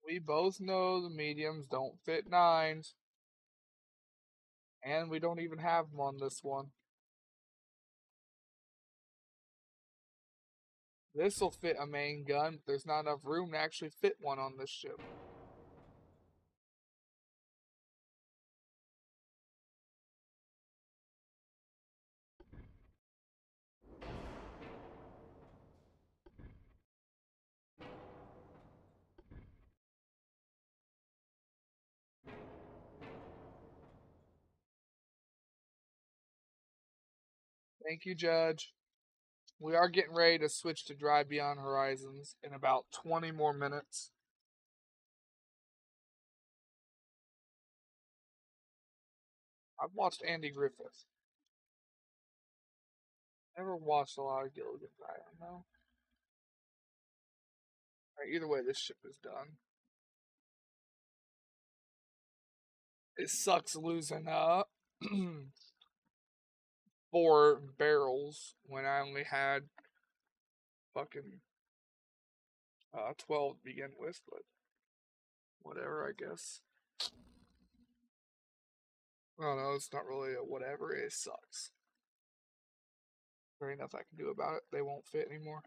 We both know the mediums don't fit 9s. And we don't even have them on this one. This will fit a main gun, but there's not enough room to actually fit one on this ship. Thank you, Judge. We are getting ready to switch to Drive Beyond Horizons in about 20 more minutes. I've watched Andy Griffith. Never watched a lot of Gilligan's Island, though. Alright, either way, this ship is done. It sucks losing 4 barrels when I only had fucking 12 to begin with, but whatever, I guess. Well, no, it's not really a whatever. It sucks. There ain't nothing I can do about it. They won't fit anymore.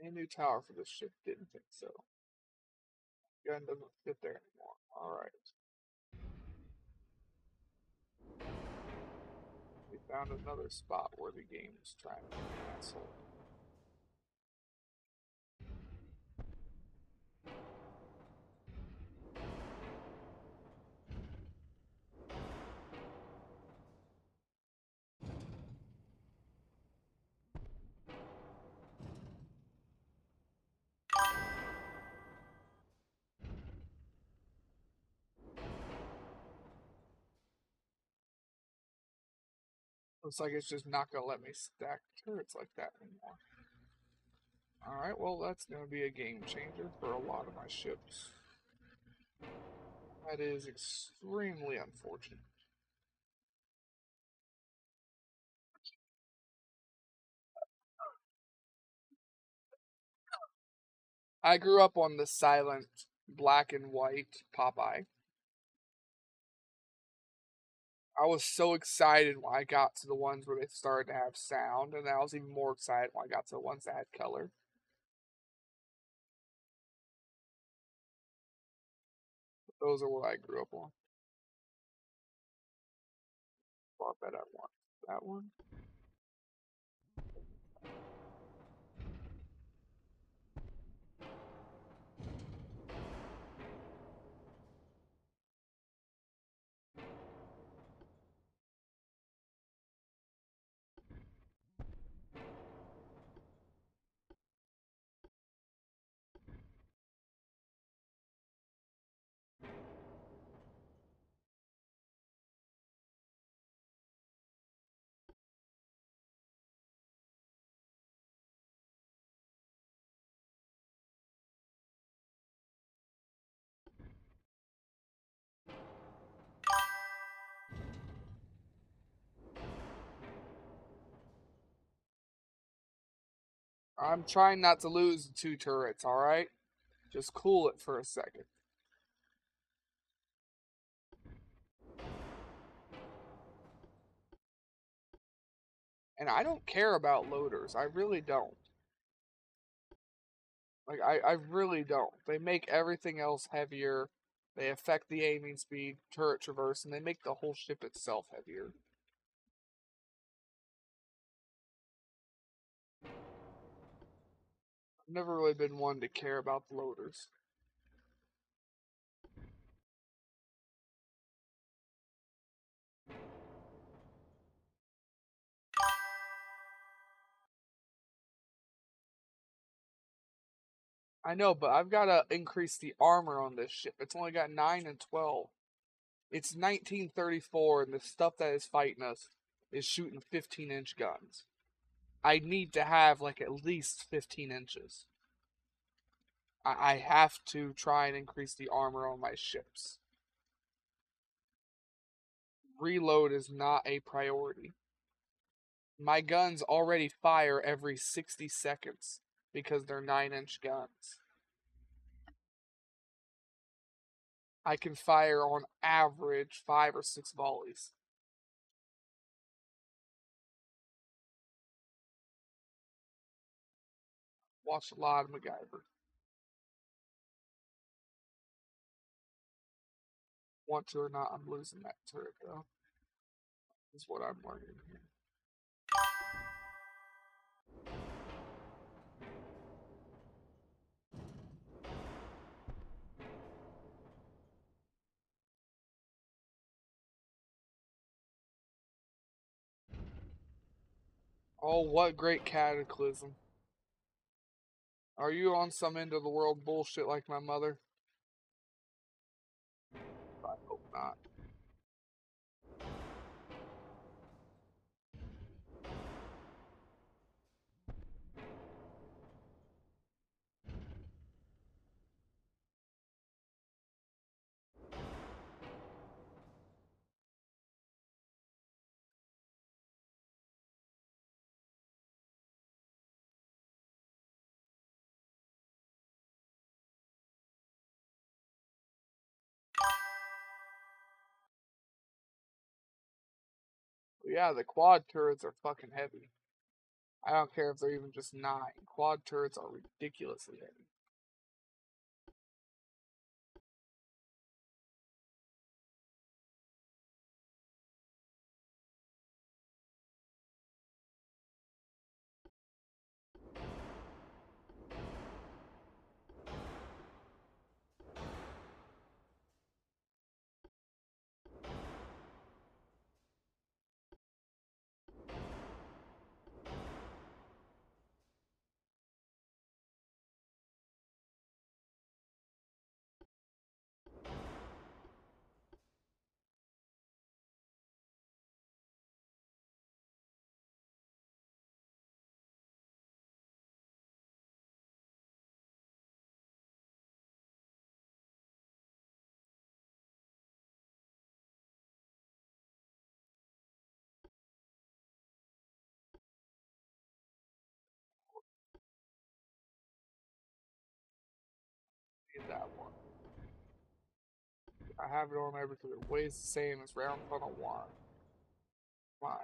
A new tower for this ship. Didn't think so. Gun doesn't fit there anymore. Alright. We found another spot where the game is trying to be an asshole. Looks like it's just not gonna let me stack turrets like that anymore. Alright, well that's gonna be a game changer for a lot of my ships. That is extremely unfortunate. I grew up on the silent black and white Popeye. I was so excited when I got to the ones where they started to have sound, and I was even more excited when I got to the ones that had color. But those are what I grew up on. Well, I bet I want that one. I'm trying not to lose the 2 turrets, alright? Just cool it for a second. And I don't care about loaders. I really don't. Like, I really don't. They make everything else heavier. They affect the aiming speed, turret traverse, and they make the whole ship itself heavier. I've never really been one to care about the loaders. I know, but I've got to increase the armor on this ship. It's only got 9 and 12. It's 1934, and the stuff that is fighting us is shooting 15-inch guns. I need to have like at least 15 inches. I have to try and increase the armor on my ships. Reload is not a priority. My guns already fire every 60 seconds because they're 9-inch guns. I can fire on average 5 or 6 volleys. Watch a lot of MacGyver. Want to or not, I'm losing that turret though. Is what I'm learning here. Oh, what great cataclysm. Are you on some end of the world bullshit like my mother? I hope not. But yeah, the quad turrets are fucking heavy. I don't care if they're even just 9. Quad turrets are ridiculously heavy. Get that one. I have it on there because it weighs the same as round funnel 1. Fine.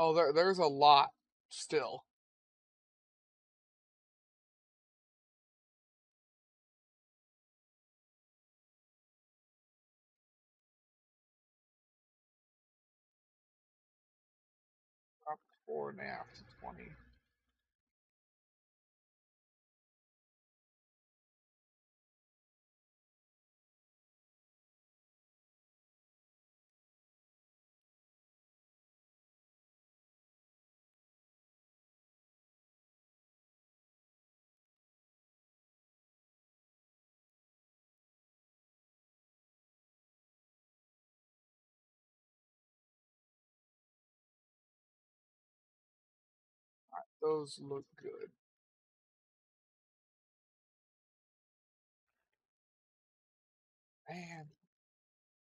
Oh, there's a lot still. Up 4.5 to 20. Those look good. Man,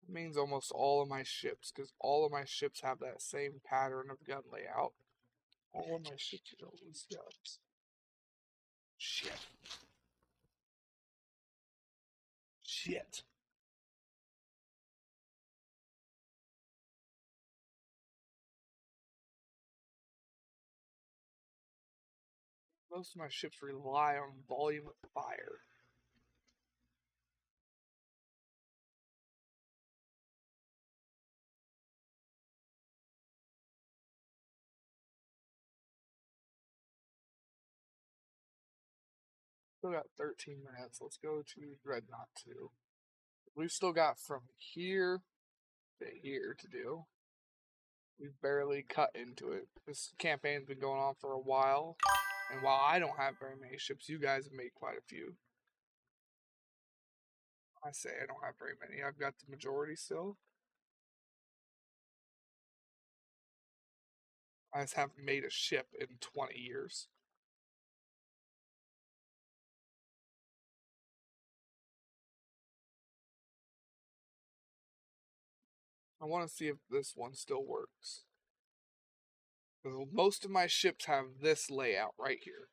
it means almost all of my ships, because all of my ships have that same pattern of gun layout. All of my ships are always guns. Shit. Shit. Most of my ships rely on volume of fire. Still got 13 minutes. Let's go to Dreadnought 2. We've still got from here to here to do. We've barely cut into it. This campaign's been going on for a while. And while I don't have very many ships, you guys have made quite a few. I say I don't have very many. I've got the majority still. I just haven't made a ship in 20 years. I want to see if this one still works. Most of my ships have this layout right here.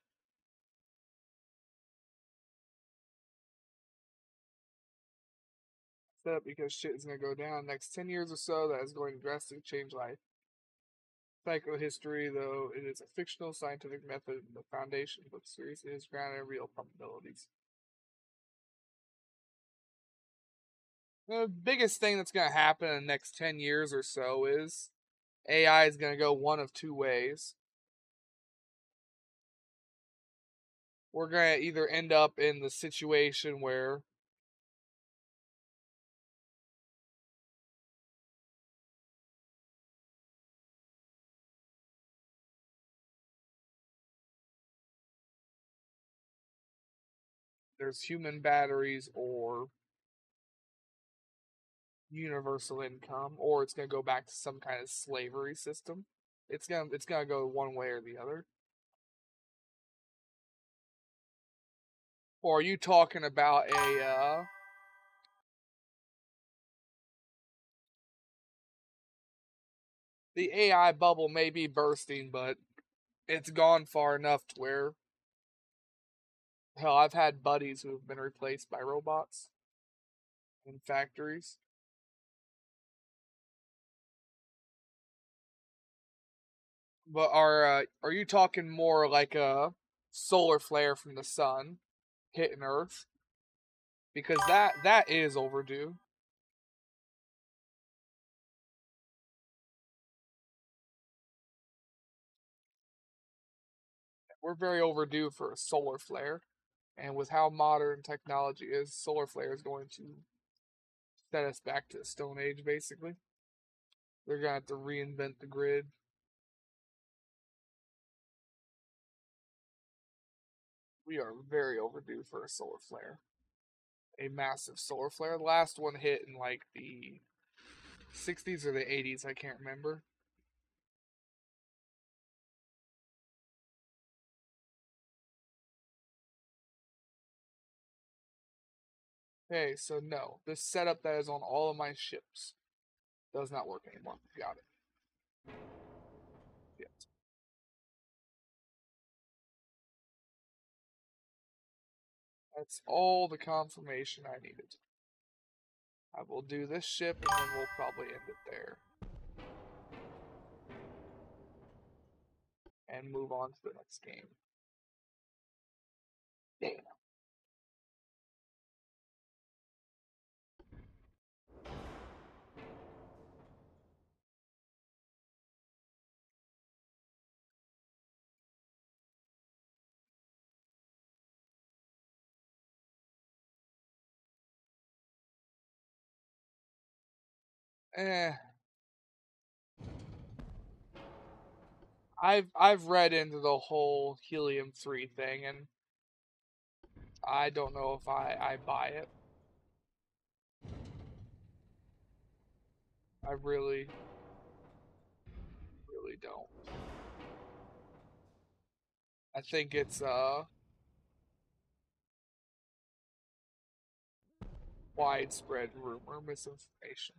Set up because shit is going to go down next 10 years or so. That is going to drastically change life. Psychohistory, though it is a fictional scientific method, the foundation of the series is grounded in real probabilities. The biggest thing that's going to happen in the next 10 years or so is AI is going to go one of two ways. We're going to either end up in the situation where there's human batteries or universal income, or it's going to go back to some kind of slavery system. It's gonna go one way or the other. Or are you talking about a the AI bubble may be bursting, but it's gone far enough to where hell, I've had buddies who have been replaced by robots in factories. But are you talking more like a solar flare from the sun hitting Earth? Because that is overdue. We're very overdue for a solar flare. And with how modern technology is, solar flare is going to set us back to the Stone Age, basically. They're going to have to reinvent the grid. We are very overdue for a solar flare. A massive solar flare. The last one hit in like the 60s or the 80s, I can't remember. Okay, so no, this setup that is on all of my ships does not work anymore. Got it. Yes. That's all the confirmation I needed. I will do this ship and then we'll probably end it there. and move on to the next game. Damn. I've read into the whole helium-3 thing, and I don't know if I buy it. I really don't. I think it's widespread rumor, misinformation.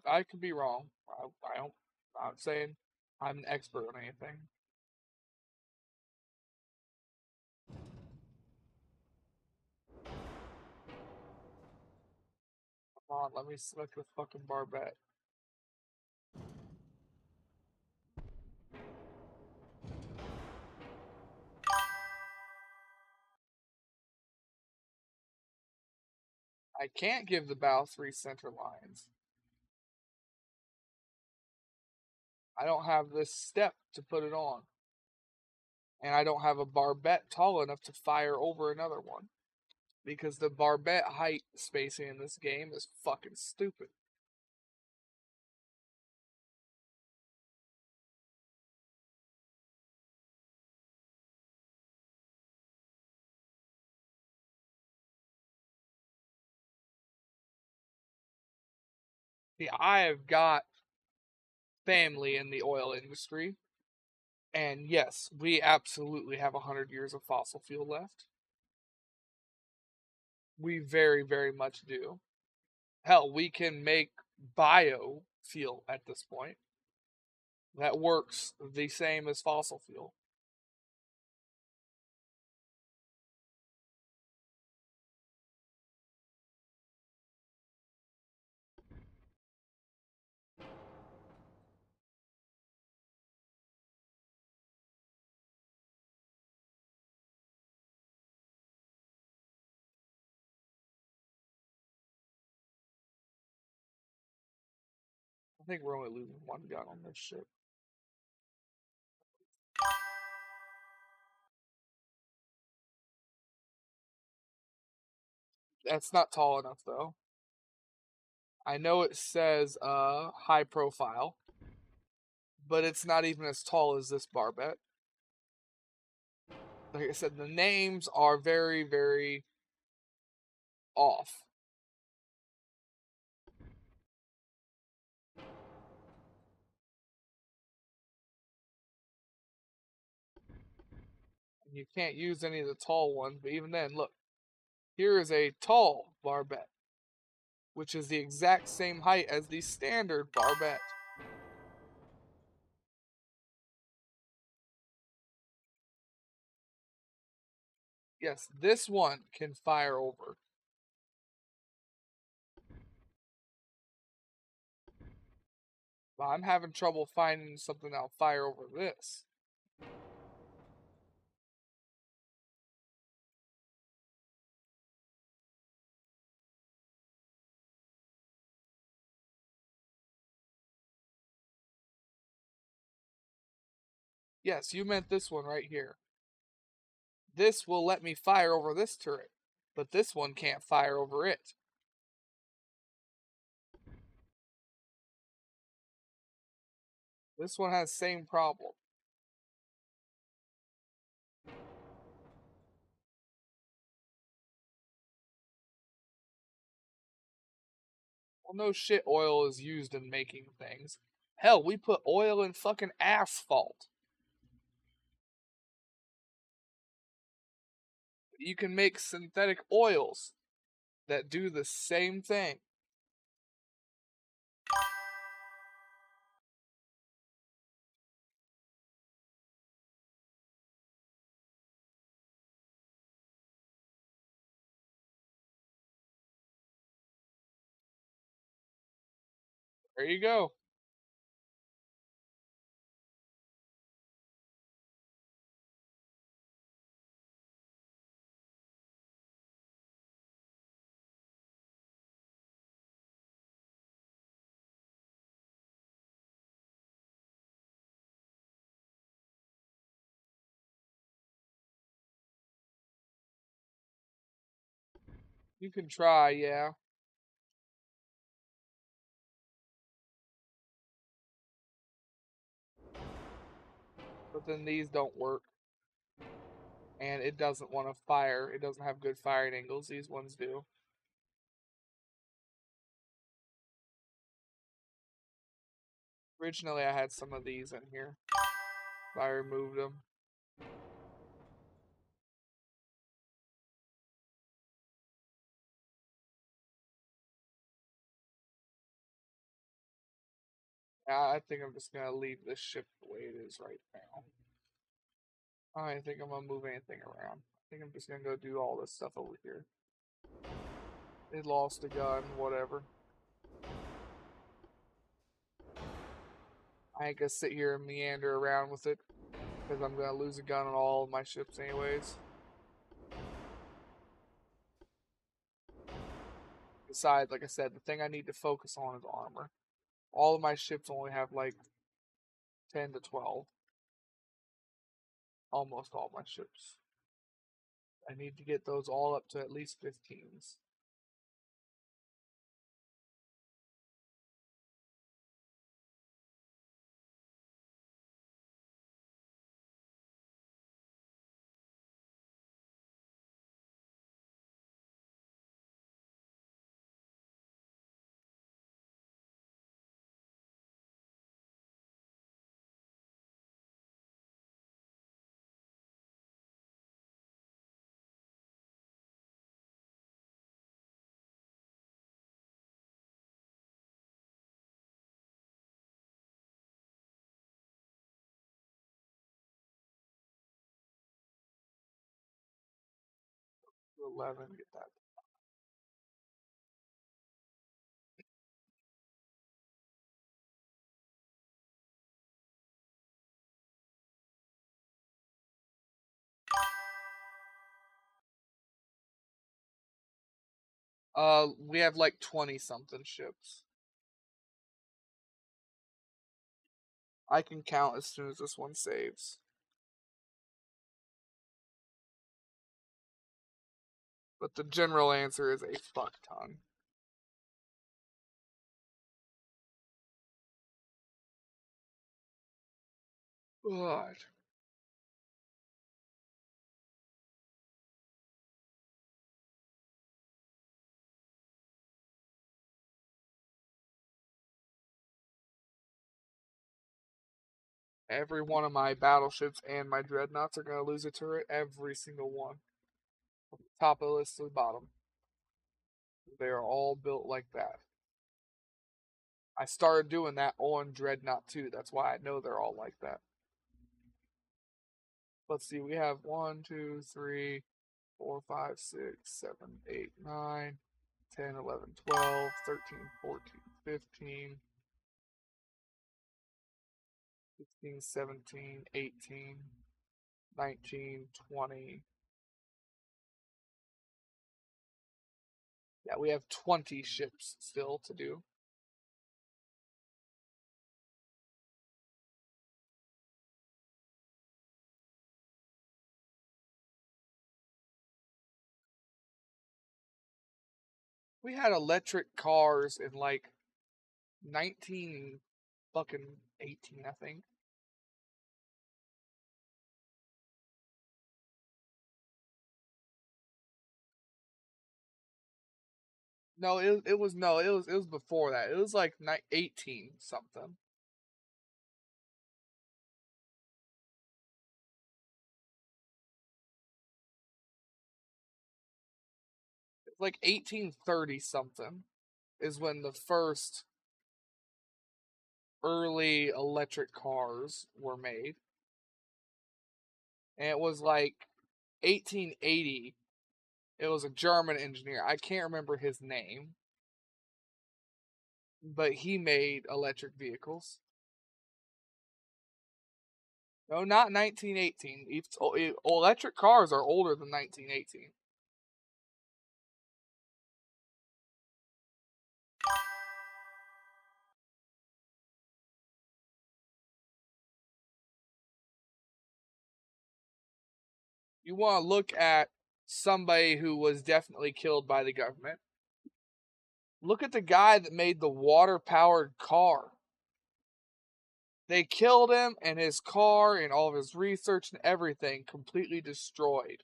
I could be wrong. I don't. I'm not saying I'm an expert on anything. Come on, let me select the fucking barbette. I can't give the bow 3 center lines. I don't have this step to put it on. And I don't have a barbette tall enough to fire over another one. Because the barbette height spacing in this game is fucking stupid. See, I have got family in the oil industry. And yes, we absolutely have 100 years of fossil fuel left. We very, very much do. Hell, we can make biofuel at this point that works the same as fossil fuel. I think we're only losing one gun on this ship. That's not tall enough, though. I know it says high profile, but it's not even as tall as this barbette. Like I said, the names are very, very off. You can't use any of the tall ones, but even then, look, here is a tall barbette, which is the exact same height as the standard barbette. Yes, this one can fire over. But I'm having trouble finding something that'll fire over this. Yes, you meant this one right here. This will let me fire over this turret, but this one can't fire over it. This one has the same problem. Well, no shit oil is used in making things. Hell, we put oil in fucking asphalt. You can make synthetic oils that do the same thing. There you go. You can try, yeah. But then these don't work. And it doesn't want to fire. It doesn't have good firing angles. These ones do. Originally, I had some of these in here. I removed them. I think I'm just going to leave this ship the way it is right now. I don't think I'm going to move anything around. I think I'm just going to go do all this stuff over here. It lost a gun, whatever. I ain't going to sit here and meander around with it. Because I'm going to lose a gun on all of my ships anyways. Besides, like I said, the thing I need to focus on is armor. All of my ships only have like 10 to 12. Almost all my ships. I need to get those all up to at least 15s. To 11, get that. We have like 20 something ships. I can count as soon as this one saves. But the general answer is a fuck ton. God. Every one of my battleships and my dreadnoughts are going to lose a turret. Every single one. Top of the list to the bottom. They are all built like that. I started doing that on Dreadnought 2. That's why I know they're all like that. Let's see, we have 1, 2, 3, 4, 5, 6, 7, 8, 9, 10, 11, 12, 13, 14, 15, 16, 17, 18, 19, 20. Yeah, we have 20 ships still to do. We had electric cars in like 19 fucking 18, I think. No, it was before that. It was like 18 something. It's like 1830 something is when the first early electric cars were made. And it was like 1880. It was a German engineer. I can't remember his name. but he made electric vehicles. No, not 1918. Electric cars are older than 1918. You want to look at somebody who was definitely killed by the government. Look at the guy that made the water-powered car. They killed him and his car and all of his research and everything completely destroyed.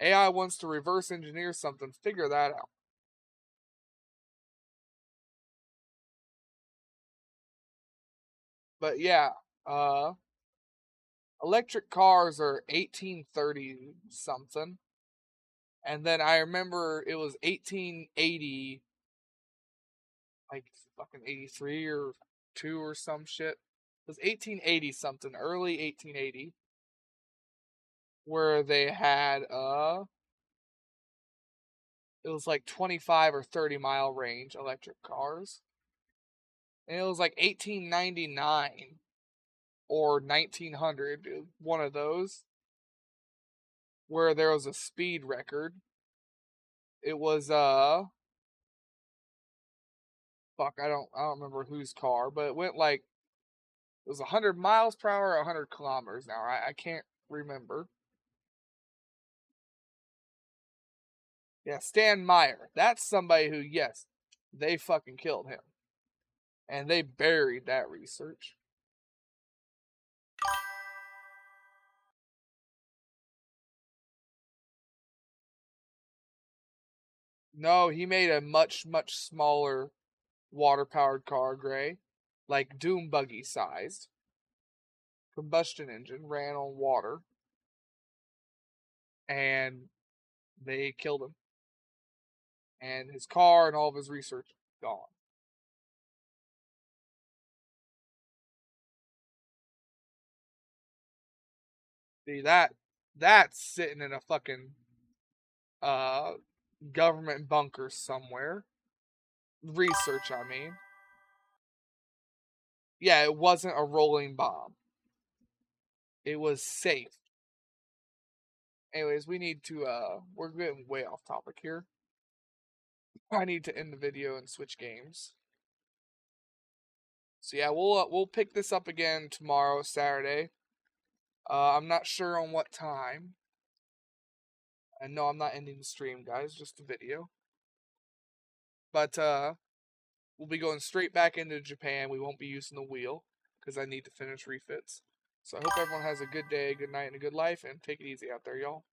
AI wants to reverse engineer something. Figure that out. But yeah, electric cars are 1830 something. And then I remember it was 1880, like fucking 83 or 2 or some shit. It was 1880 something, early 1880, where they had it was like 25 or 30 mile range electric cars. And it was like 1899 or 1900, one of those, where there was a speed record. It was fuck, I don't remember whose car, but it went like, it was 100 miles per hour or 100 kilometers an hour. I can't remember. Yeah, Stan Meyer. That's somebody who, yes, they fucking killed him. And they buried that research. No, he made a much, much smaller water-powered car, Gray. Like Doom buggy sized. Combustion engine, ran on water. And they killed him. And his car and all of his research gone. See, that's sitting in a fucking government bunker somewhere. Research, I mean. Yeah, it wasn't a rolling bomb. It was safe. Anyways, we need to we're getting way off topic here. I need to end the video and switch games. So yeah, we'll pick this up again tomorrow, Saturday. I'm not sure on what time. And no, I'm not ending the stream, guys, just a video. But we'll be going straight back into Japan. We won't be using the wheel because I need to finish refits. So I hope everyone has a good day, good night, and a good life, and take it easy out there, y'all.